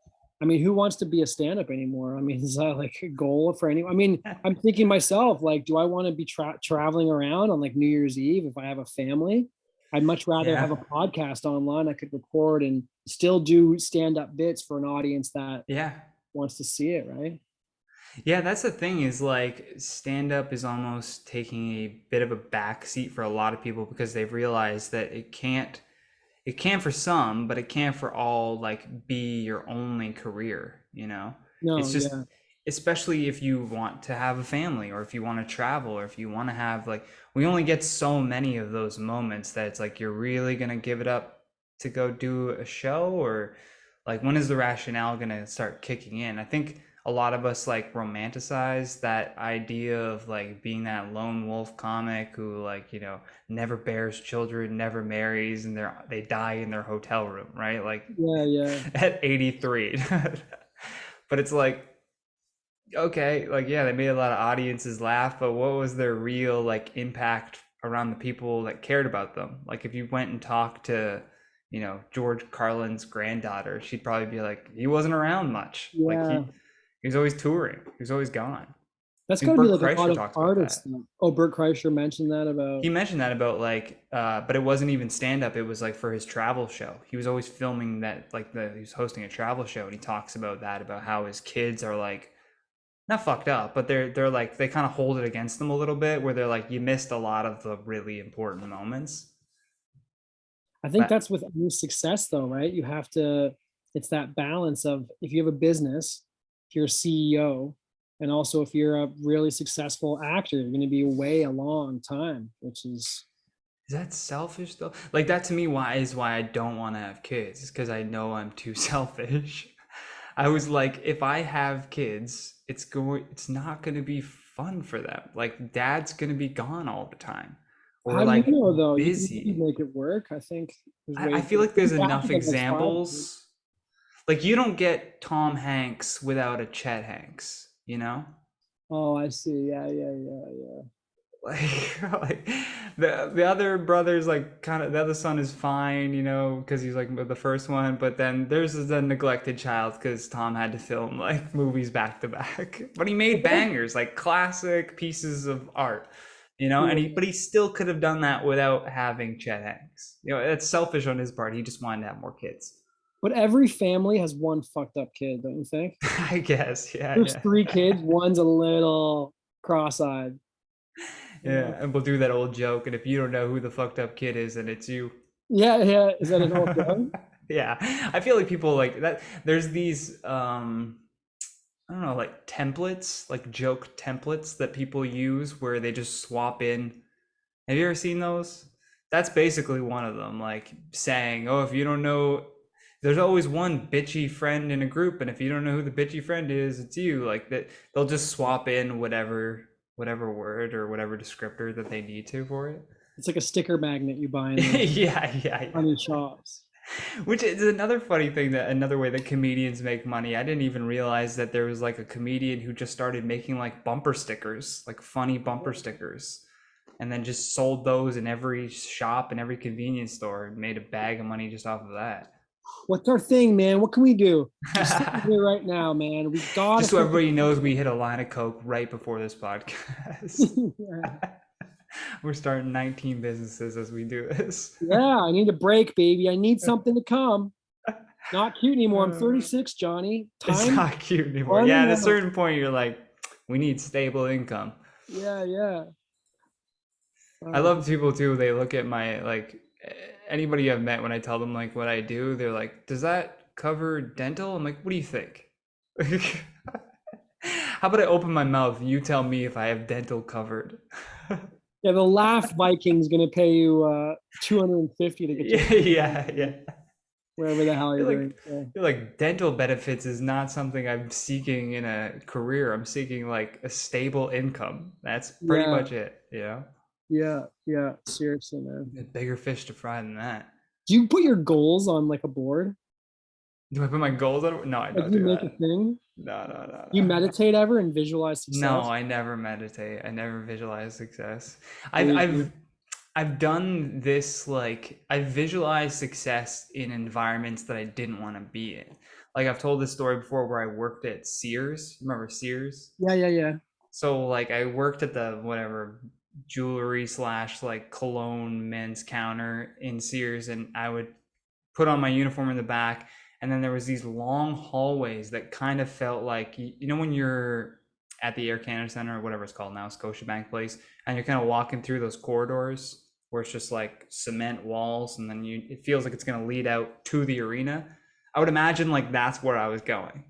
I mean, who wants to be a stand-up anymore? I mean, is that like a goal for anyone? I mean, I'm thinking myself, like, do I want to be traveling around on like New Year's Eve if I have a family? I'd much rather have a podcast online I could record and still do stand-up bits for an audience that wants to see it, right? Yeah, that's the thing is like stand-up is almost taking a bit of a backseat for a lot of people because they've realized that it can for some, but it can't for all like be your only career, you know? No, it's just, especially if you want to have a family or if you want to travel or if you want to have like, we only get so many of those moments that it's like, you're really going to give it up to go do a show, or like, when is the rationale going to start kicking in? I think a lot of us like romanticize that idea of like being that lone wolf comic who like, you know, never bears children, never marries, and they die in their hotel room, right? Like at 83. But it's like okay, like yeah, they made a lot of audiences laugh, but what was their real like impact around the people that cared about them? Like if you went and talked to, George Carlin's granddaughter, she'd probably be like, he wasn't around much. Like Yeah, he was always touring. He was always gone. that's I got mean, to be Bert like a lot Kreischer of talks about artists. that. Though. Oh, Bert Kreischer mentioned that about. He mentioned that about like, but it wasn't even stand up. It was like for his travel show. He was always filming that, like he was hosting a travel show, and he talks about that, about how his kids are like not fucked up, but they're like they kind of hold it against them a little bit, where they're like, you missed a lot of the really important moments. I think But that's with any success, though, right? You have to. It's that balance of if you have a business, if you're a CEO, and also if you're a really successful actor, you're going to be away a long time, which is is that selfish though? Like that to me, why I don't want to have kids is because I know I'm too selfish. I was like, if I have kids, it's not going to be fun for them. Like dad's going to be gone all the time, or how do you like know though? You can maybe busy. make it work. I think there's I ways feel to like there's you have to enough get like 5 kids. examples. Like you don't get Tom Hanks without a Chet Hanks, you know? Oh, I see. Yeah, yeah, yeah, yeah. Like the other brother's like kind of the other son is fine, because he's like the first one, but then there's the neglected child because Tom had to film like movies back to back. But he made bangers, like classic pieces of art, and Yeah. but he still could have done that without having Chet Hanks. It's selfish on his part. He just wanted to have more kids. But every family has one fucked up kid, don't you think? I guess, yeah, There's yeah. 3 kids, one's a little cross-eyed. Yeah, Yeah. and we'll do that old joke. And if you don't know who the fucked up kid is, then it's you. Yeah, yeah. Is that an old joke? Yeah, I feel like people like that. There's these, I don't know, like templates, like joke templates that people use where they just swap in. Have you ever seen those? That's basically one of them, like saying, "Oh, if you don't know, there's always one bitchy friend in a group, and if you don't know who the bitchy friend is, it's you." Like that, they'll just swap in whatever word or whatever descriptor that they need to for it. It's like a sticker magnet you buy in the Yeah, yeah, yeah. funny shops. Which is another funny thing, that another way that comedians make money. I didn't even realize that there was like a comedian who just started making like bumper stickers, like funny bumper stickers, and then just sold those in every shop and every convenience store and made a bag of money just off of that. What's our thing, man? What can we do? We're sitting here right now, man. We gotta Just so figure everybody knows, we hit a line of coke right before this podcast. yeah. We're starting 19 businesses as we do this. Yeah, I need a break, baby. I need something to come. Not cute anymore. I'm 36, Johnny. It's Time not cute anymore. running Yeah, at a out. certain point, you're like, we need stable income. Yeah, yeah. I love people too. They look at my like anybody I've met when I tell them like what I do, they're like, "Does that cover dental?" I'm like, "What do you think?" How about I open my mouth and you tell me if I have dental covered? Yeah, the Laugh Viking's gonna pay you 250 to get you Yeah, yeah. wherever the hell I feel you're like doing. Yeah. I feel like dental benefits is not something I'm seeking in a career. I'm seeking like a stable income. That's pretty Yeah, much it. yeah, yeah. Seriously, man. A bigger fish to fry than that. Do you put your goals on like a board? Do I put my goals on? No, I Like don't you do make a that. thing? No, no, no, You no. meditate ever and visualize No, success? I never meditate. I never visualize success. I've Me I've either. I've done this, like I've visualized success in environments that I didn't want to be in. Like I've told this story before where I worked at Sears. Remember Sears? Yeah, yeah, yeah. So like I worked at the whatever jewelry slash like cologne men's counter in Sears, and I would put on my uniform in the back, and then there was these long hallways that kind of felt like when you're at the Air Canada Center or whatever it's called now, Scotiabank Place, and you're kind of walking through those corridors where it's just like cement walls, and then it feels like it's going to lead out to the arena. I would imagine like that's where I was going,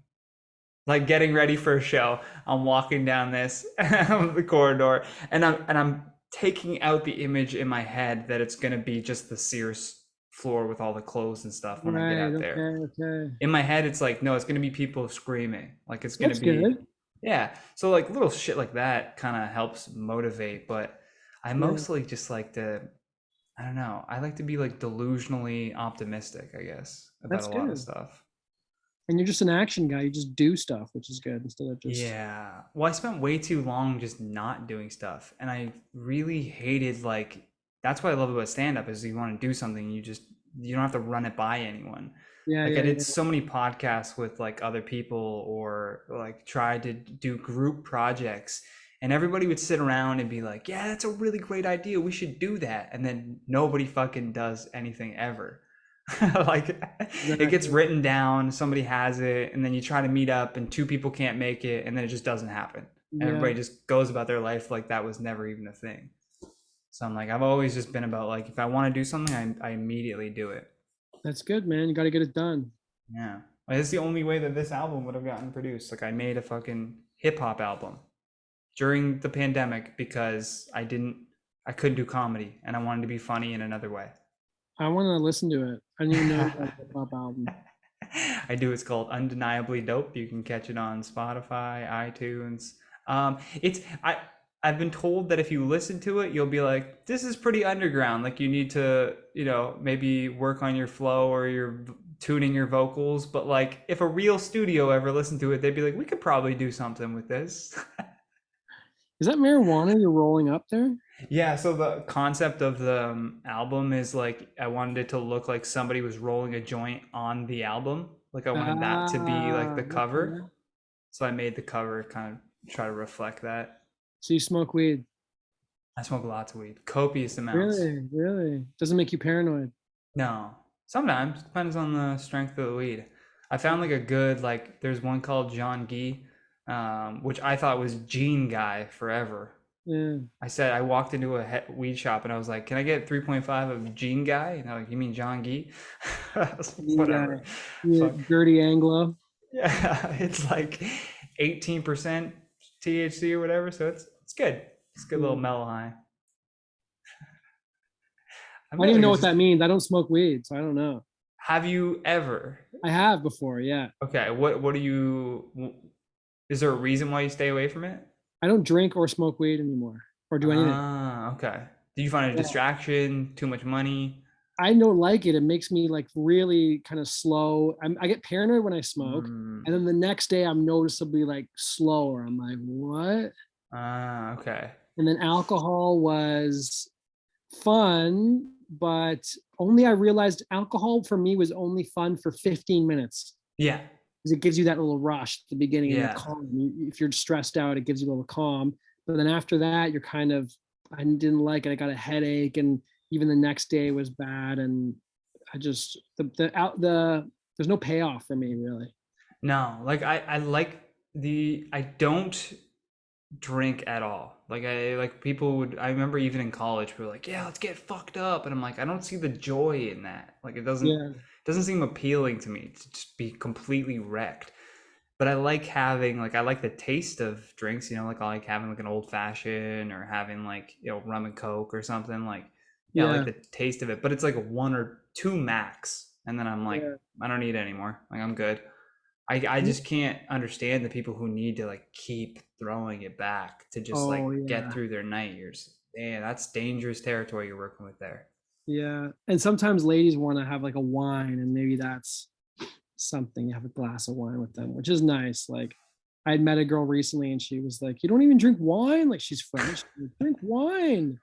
like getting ready for a show. I'm walking down this the corridor, and I'm taking out the image in my head that it's gonna be just the Sears floor with all the clothes and stuff when I get Right. out there. Okay. Okay. In my head, it's like, no, it's gonna be people screaming. Like it's gonna That's be, good. yeah. So like little shit like that kind of helps motivate, but I Yeah. mostly just like to, I don't know. I like to be like delusionally optimistic, I guess, about That's a lot of good. stuff. And you're just an action guy. You just do stuff, which is good instead of just. Yeah. Well, I spent way too long just not doing stuff. And I really hated like that's what I love about stand up is you want to do something, you don't have to run it by anyone. Yeah, Like I yeah, did yeah. so many podcasts with like other people or like tried to do group projects and everybody would sit around and be like, "Yeah, that's a really great idea. We should do that." And then nobody fucking does anything ever. Like it gets Exactly. written down, somebody has it, and then you try to meet up and two people can't make it and then it just doesn't happen. And Yeah, everybody just goes about their life like that was never even a thing. So I'm like, I've always just been about like if I want to do something, I immediately do it. that's good, man. You got to get it done. Yeah. Like, it's the only way that this album would have gotten produced. Like I made a fucking hip hop album during the pandemic because I couldn't do comedy and I wanted to be funny in another way. I want to listen to it. I didn't even know it was a hip hop album. I do. It's called Undeniably Dope. You can catch it on Spotify, iTunes. I've been told that if you listen to it, you'll be like, this is pretty underground. Like you need to, maybe work on your flow or your tuning your vocals. But like if a real studio ever listened to it, they'd be like, we could probably do something with this. Is that marijuana you're rolling up there? Yeah, so the concept of the album is like I wanted it to look like somebody was rolling a joint on the album. Like I wanted that to be like the Okay. cover. So I made the cover kind of try to reflect that. So you smoke weed? I smoke lots of weed, copious amounts. Really? Really? Doesn't make you paranoid? No, sometimes depends on the strength of the weed. I found like a good like there's one called John Gee, which I thought was Gene Guy forever. Yeah. I walked into a weed shop and I was like, "Can I get 3.5 of Gene Guy?" And they're like, "You mean John Gee?" Whatever. Yeah, Fuck. dirty Anglo. Yeah, it's like 18% THC or whatever, so it's good. It's a good little mellow high. I don't even know what that means. I don't smoke weed, so I don't know. Have you ever? I have before, yeah. Okay, what do you? Is there a reason why you stay away from it? I don't drink or smoke weed anymore, or do anything. Ah, okay. Do you find it a distraction? Too much money? I don't like it. It makes me like really kind of slow. I get paranoid when I smoke, and then the next day I'm noticeably like slower. I'm like, what? Ah, okay. And then alcohol was fun, but only I realized alcohol for me was only fun for 15 minutes. Yeah. Because it gives you that little rush at the beginning and Yeah. you're calm. If you're stressed out, it gives you a little calm. But then after that, you're kind of, I didn't like it. I got a headache, and even the next day was bad. And I just there's no payoff for me really. No, like I like I don't drink at all. Like I remember even in college we were like, yeah, let's get fucked up, and I'm like, I don't see the joy in that. Like it doesn't seem appealing to me to just be completely wrecked. But I like having I like the taste of drinks, like I like having like an old fashioned or having like rum and coke or something. Like I like the taste of it, but it's like 1 or 2 max, and then I'm like, I don't need it anymore. Like I'm good. I just can't understand the people who need to like keep throwing it back to just get through their night. Man, that's dangerous territory you're working with there. Yeah. And sometimes ladies want to have like a wine, and maybe that's something. You have a glass of wine with them, which is nice. Like I had met a girl recently and she was like, you don't even drink wine? Like she's French. Drink wine.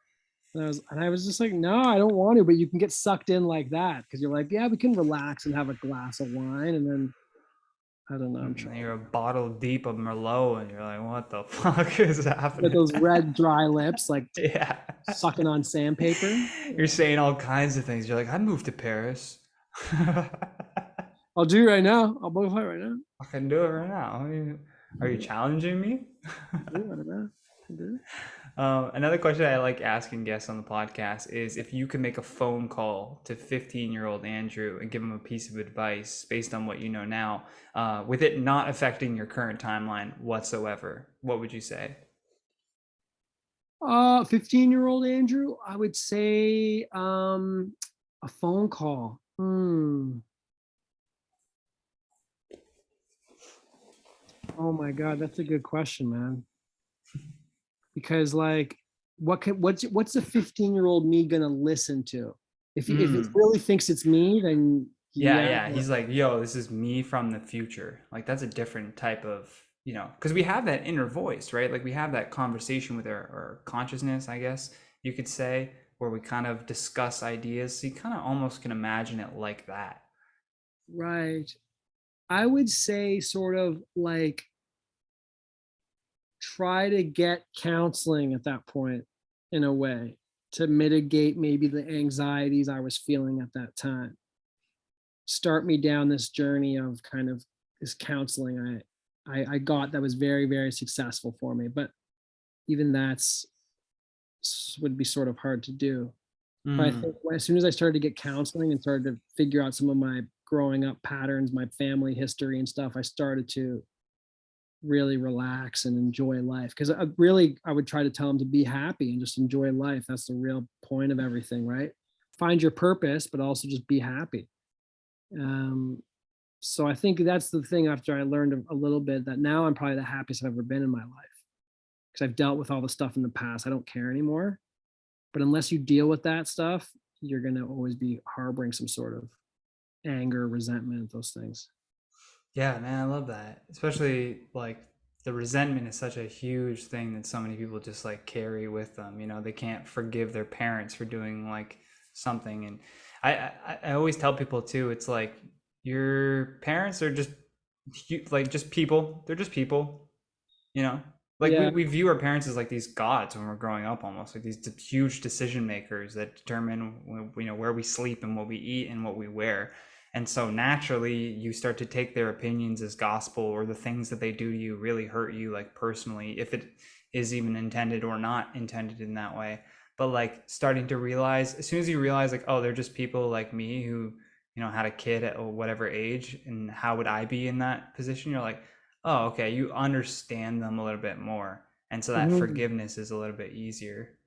And I was just like, no, I don't want to, but you can get sucked in like that because you're like, yeah, we can relax and have a glass of wine. And then I don't know. You're a bottle deep of Merlot and you're like, what the fuck is happening? With those red dry lips, like yeah, sucking on sandpaper. You're saying all kinds of things. You're like, I'd move to Paris. I'll do it right now. I'll both right now. I can do it right now. Are you challenging me? Another question I like asking guests on the podcast is if you could make a phone call to 15-year-old Andrew and give him a piece of advice based on what you know now, with it not affecting your current timeline whatsoever, what would you say? 15-year-old Andrew, I would say a phone call. Oh my God, that's a good question, man. Because like, what's the 15-year-old me gonna listen to? If it really thinks it's me, then Yeah, he's like, yo, this is me from the future. Like that's a different type of, because we have that inner voice, right? Like we have that conversation with our consciousness, I guess you could say, where we kind of discuss ideas. So you kind of almost can imagine it like that. Right. I would say sort of like try to get counseling at that point in a way to mitigate maybe the anxieties I was feeling at that time. Start me down this journey of kind of this counseling I got that was very, very successful for me. But even that's would be sort of hard to do. But I think as soon as I started to get counseling and started to figure out some of my growing up patterns, my family history and stuff, I started to really relax and enjoy life. Because I would try to tell them to be happy and just enjoy life. That's the real point of everything, right? Find your purpose, but also just be happy. So I think that's the thing after I learned a little bit that now I'm probably the happiest I've ever been in my life because I've dealt with all the stuff in the past. I don't care anymore. But unless you deal with that stuff, you're going to always be harboring some sort of anger, resentment, those things. Yeah, man, I love that. Especially like the resentment is such a huge thing that so many people just like carry with them. They can't forgive their parents for doing like something. And I always tell people too, it's like your parents are just just people. They're just people, Like Yeah. we view our parents as like these gods when we're growing up, almost like these huge decision makers that determine where we sleep and what we eat and what we wear. And so naturally you start to take their opinions as gospel, or the things that they do to you really hurt you like personally, if it is even intended or not intended in that way. But like starting to realize, as soon as you realize like, oh, they're just people like me who had a kid at whatever age, and how would I be in that position, you're like, oh, okay, you understand them a little bit more. And so that forgiveness is a little bit easier.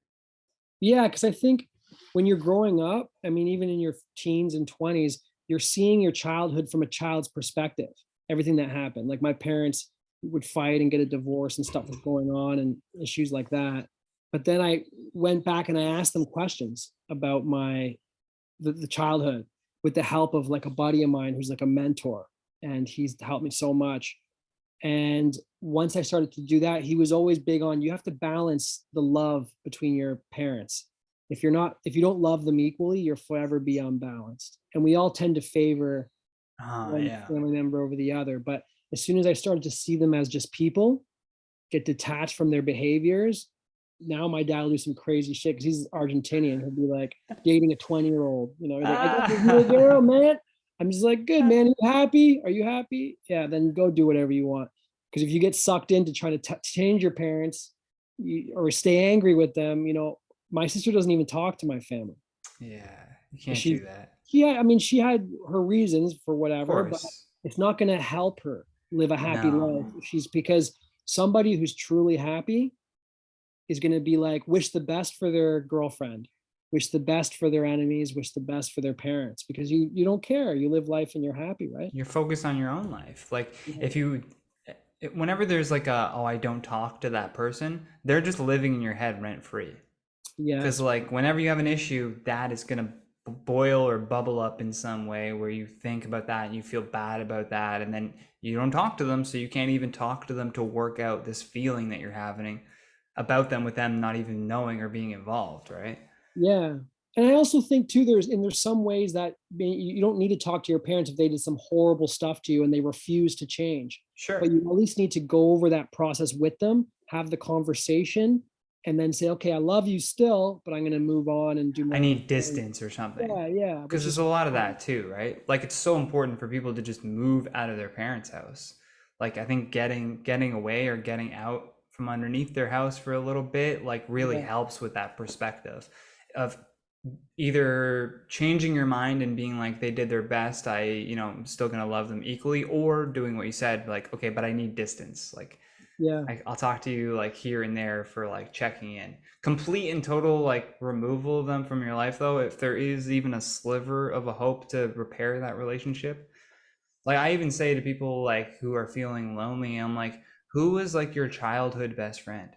Yeah, because I think when you're growing up, I mean, even in your teens and 20s, you're seeing your childhood from a child's perspective, everything that happened. Like my parents would fight and get a divorce and stuff was going on and issues like that. But then I went back and I asked them questions about the childhood with the help of like a buddy of mine who's like a mentor, and he's helped me so much. And once I started to do that, he was always big on, you have to balance the love between your parents. If you don't love them equally, you'll forever be unbalanced. And we all tend to favor one family member over the other. But as soon as I started to see them as just people, get detached from their behaviors, now my dad will do some crazy shit because he's Argentinian. He'll be like dating a 20-year-old, he's like, I got this little girl, man. I'm just like, good, man. Are you happy? Are you happy? Yeah, then go do whatever you want. Because if you get sucked into trying to change your parents or stay angry with them, my sister doesn't even talk to my family. Yeah, you can't do that. Yeah, I mean, she had her reasons for whatever, but it's not going to help her live a happy life. Because somebody who's truly happy is going to be like, wish the best for their girlfriend, wish the best for their enemies, wish the best for their parents, because you don't care. You live life and you're happy, right? You're focused on your own life. Like whenever there's like I don't talk to that person, they're just living in your head rent free. Yeah. Because like whenever you have an issue, that is going to boil or bubble up in some way where you think about that and you feel bad about that. And then you don't talk to them. So you can't even talk to them to work out this feeling that you're having about them with them not even knowing or being involved. Right. Yeah. And I also think too, there's some ways that you don't need to talk to your parents if they did some horrible stuff to you and they refuse to change. Sure. But you at least need to go over that process with them, have the conversation, and then say, okay, I love you still, but I'm going to move on and do more. I need distance or something. Yeah. Because there's a lot of that too, right? Like it's so important for people to just move out of their parents' house. Like I think getting away or getting out from underneath their house for a little bit, like really helps with that perspective of either changing your mind and being like, they did their best, I'm still going to love them equally, or doing what you said, like, okay, but I need distance. Like, I'll talk to you like here and there for like checking in. Complete and total like removal of them from your life though, if there is even a sliver of a hope to repair that relationship. Like I even say to people like who are feeling lonely, I'm like, who was like your childhood best friend?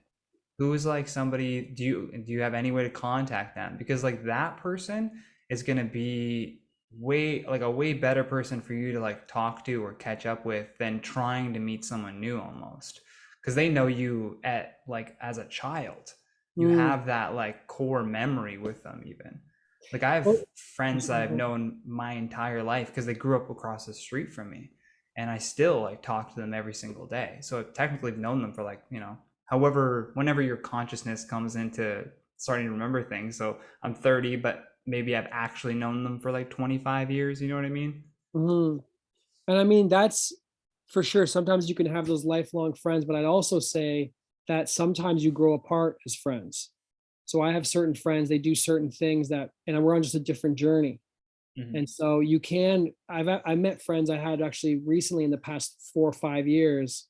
Who is like somebody, do you have any way to contact them? Because like that person is going to be a way better person for you to like talk to or catch up with than trying to meet someone new almost, because they know you at like as a child. You Mm. have that like core memory with them. Even like I have Oh, friends that I've known my entire life because they grew up across the street from me, and I still like talk to them every single day. So I've technically known them for like, you know, however, whenever your consciousness comes into starting to remember things. So I'm 30, but maybe I've actually known them for like 25 years. You know what I mean? mhm. And I mean, that's for sure. Sometimes you can have those lifelong friends, but I'd also say that sometimes you grow apart as friends. So I have certain friends, they do certain things that, and we're on just a different journey. Mhm. And so you can, I met friends I had actually recently in the past 4 or 5 years.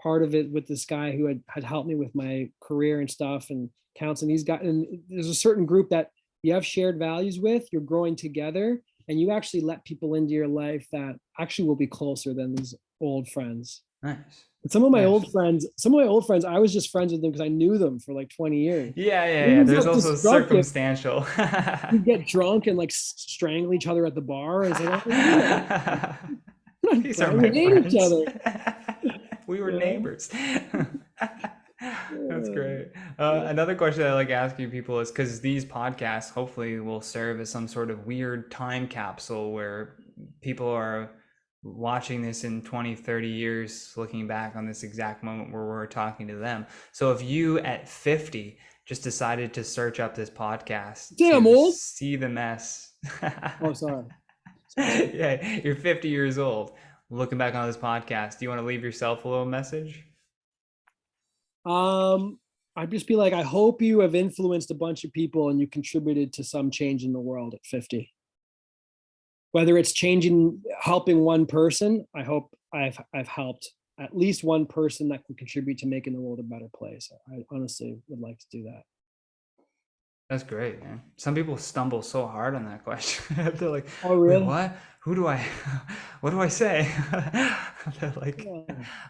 Part of it with this guy who had helped me with my career and stuff and counseling. And there's a certain group that you have shared values with, you're growing together, and you actually let people into your life that actually will be closer than these old friends. Nice. And Nice. some of my old friends, I was just friends with them because I knew them for like 20 years. Yeah, yeah, It yeah. was There's like also destructive. circumstantial. We get drunk and like strangle each other at the bar. And it's like, oh, we're These are we my hate each friends. other. We were You know? neighbors. That's great. Yeah. Another question I like asking people is because these podcasts hopefully will serve as some sort of weird time capsule where people are watching this in 20, 30 years, looking back on this exact moment where we're talking to them. So if you at 50 just decided to search up this podcast Damn to old. see the mess. Oh, sorry. Yeah, you're 50 years old. Looking back on this podcast, do you want to leave yourself a little message? I'd just be like, I hope you have influenced a bunch of people and you contributed to some change in the world at 50. Whether it's helping one person, I hope I've helped at least one person that can contribute to making the world a better place. I honestly would like to do that. That's great, man. Some people stumble so hard on that question. They're like, Oh, wait, really? what? Who do I, what do I say? They're like, Yeah.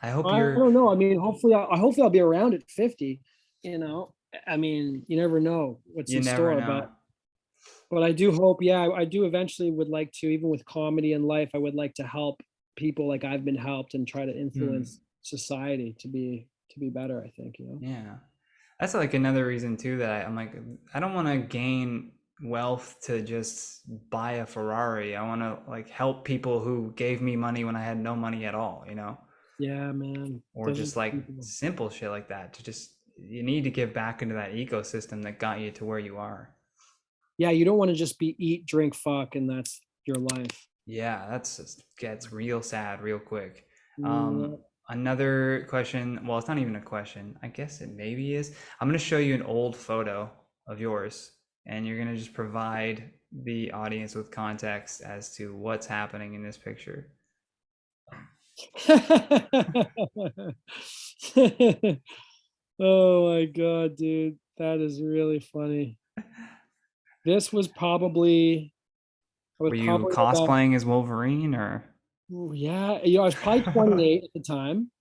I hope I you're, don't know. I mean, hopefully I'll be around at 50, you know. I mean, you never know what's you in never store, know. but I do hope, yeah, I do eventually would like to, even with comedy and life, I would like to help people like I've been helped and try to Hmm. influence society to be better, I think, you know. Yeah. That's like another reason too that I'm like, I don't want to gain wealth to just buy a Ferrari. I want to like help people who gave me money when I had no money at all, you know? Yeah, man. Or Those are just the like people. simple shit like that to just, you need to give back into that ecosystem that got you to where you are. Yeah, you don't want to just be eat, drink, fuck, and that's your life. Yeah, that's just gets real sad real quick. Yeah. Another question, well, it's not even a question. I guess it maybe is. I'm going to show you an old photo of yours, and you're going to just provide the audience with context as to what's happening in this picture. Oh my God, dude. That is really funny. This was probably, I was Were you probably about, cosplaying as Wolverine or? ooh, yeah, I was probably 28 at the time.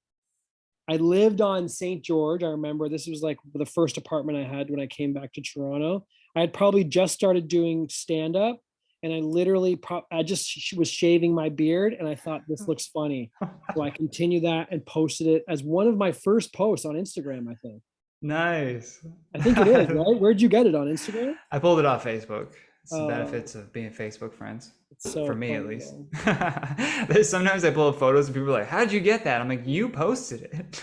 I lived on St. George. I remember this was like the first apartment I had when I came back to Toronto. I had probably just started doing stand up, and I literally, I just was shaving my beard, and I thought this looks funny. So I continued that and posted it as one of my first posts on Instagram, I think. Nice. I think it is, right? Where'd you get it, on Instagram? I pulled it off Facebook. It's the Oh, benefits of being Facebook friends. it's For so me, at funny, least. man. There's sometimes I pull up photos and people are like, "How'd you get that?" I'm like, "You posted it."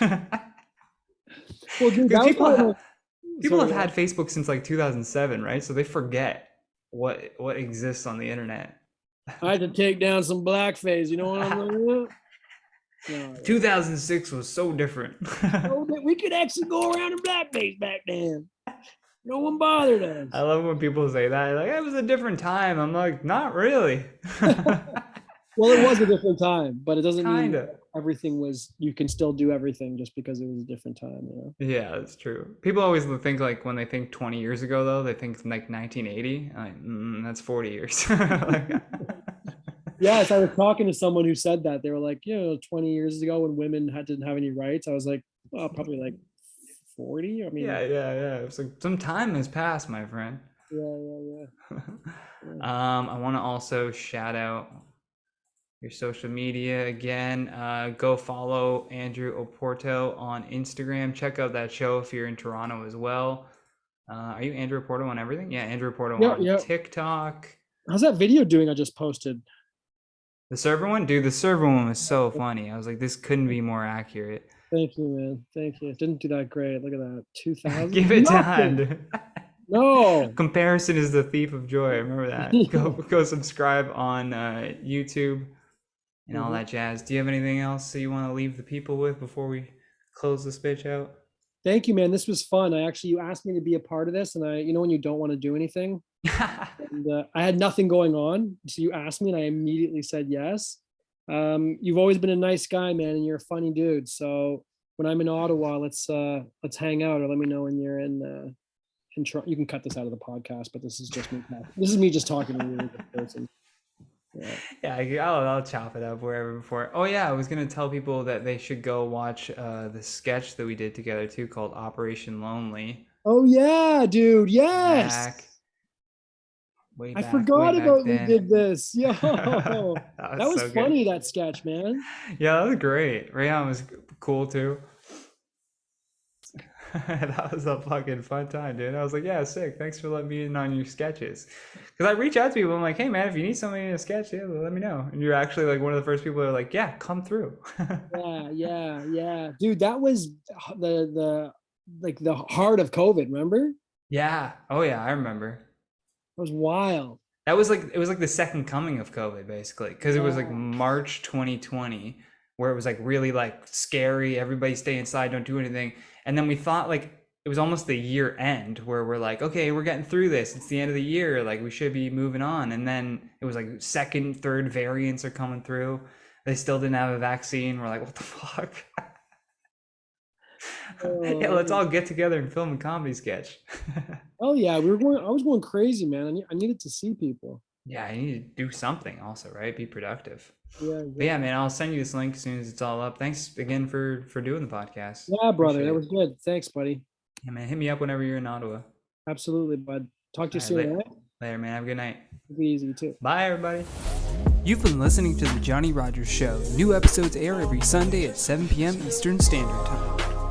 Well, dude, Because that was probably people sorry, have go had ahead. Facebook since like 2007, right? So they forget what exists on the internet. I had to take down some blackface. You know what I'm saying? No, 2006 was so different. oh, we could actually go around in blackface back then. No one bothered I us. love when people say that. Like, it was a different time. I'm like, not really. Well, it was a different time, but it doesn't mean Kinda. everything was, you can still do everything just because it was a different time, you know? Yeah, that's true. People always think like when they think 20 years ago, though, they think like 1980. I'm like, that's 40 years. Like, Yes, I was talking to someone who said that. They were like, 20 years ago when women didn't have any rights. I was like, well, probably like 40. I yeah, mean, yeah, yeah. It's like some time has passed, my friend. Yeah. I want to also shout out your social media again. Go follow Andrew Oporto on Instagram. Check out that show if you're in Toronto as well. Are you Andrew Oporto on everything? Yeah, Andrew Oporto on Yeah. TikTok. How's that video doing I just posted? The server one? Dude, the server one was so funny. I was like, this couldn't be more accurate. Thank you, man. Thank you. It didn't do that great. Look at that. 2,000. Give it time. No. Comparison is the thief of joy. Remember that. Go subscribe on YouTube and all that jazz. Do you have anything else that you want to leave the people with before we close this bitch out? Thank you, man. This was fun. You asked me to be a part of this, and when you don't want to do anything, and I had nothing going on, so you asked me, and I immediately said yes. You've always been a nice guy, man, and you're a funny dude. So when I'm in Ottawa, let's hang out, or let me know when you're in Toronto. You can cut this out of the podcast, but this is just me. This is me just talking to you as a person. Yeah, I'll chop it up wherever before. Oh yeah, I was gonna tell people that they should go watch the sketch that we did together too, called Operation Lonely. Oh yeah, dude. Yes. I forgot about we did this. Yo, that was so funny. That sketch, man. Yeah, that was great. Rayon was cool too. That was a fucking fun time, dude. I was like, yeah, sick. Thanks for letting me in on your sketches. Because I reach out to people. I'm like, hey, man, if you need something in a sketch, yeah, let me know. And you're actually like one of the first people that are like, yeah, come through. Yeah. Dude, that was the heart of COVID, remember? Yeah. Oh, yeah, I remember. It was wild. It was like the second coming of COVID, basically. Because it was like March 2020, where it was like really like scary. Everybody stay inside, don't do anything. And then we thought like it was almost the year end where we're like, okay, we're getting through this. It's the end of the year. Like we should be moving on. And then it was like second, third variants are coming through. They still didn't have a vaccine. We're like, what the fuck? Yeah, let's all get together and film a comedy sketch. Oh yeah, I was going crazy, man. I needed to see people. Yeah, I need to do something also, right? Be productive. Yeah. But yeah, man, I'll send you this link as soon as it's all up. Thanks again for doing the podcast. Yeah, brother, that was good. Thanks, buddy. Yeah, man, hit me up whenever you're in Ottawa. Absolutely, bud. Talk to you soon. Later, man. Have a good night. Be easy too. Bye, everybody. You've been listening to The Johnny Rogers Show. New episodes air every Sunday at 7 p.m. Eastern Standard Time.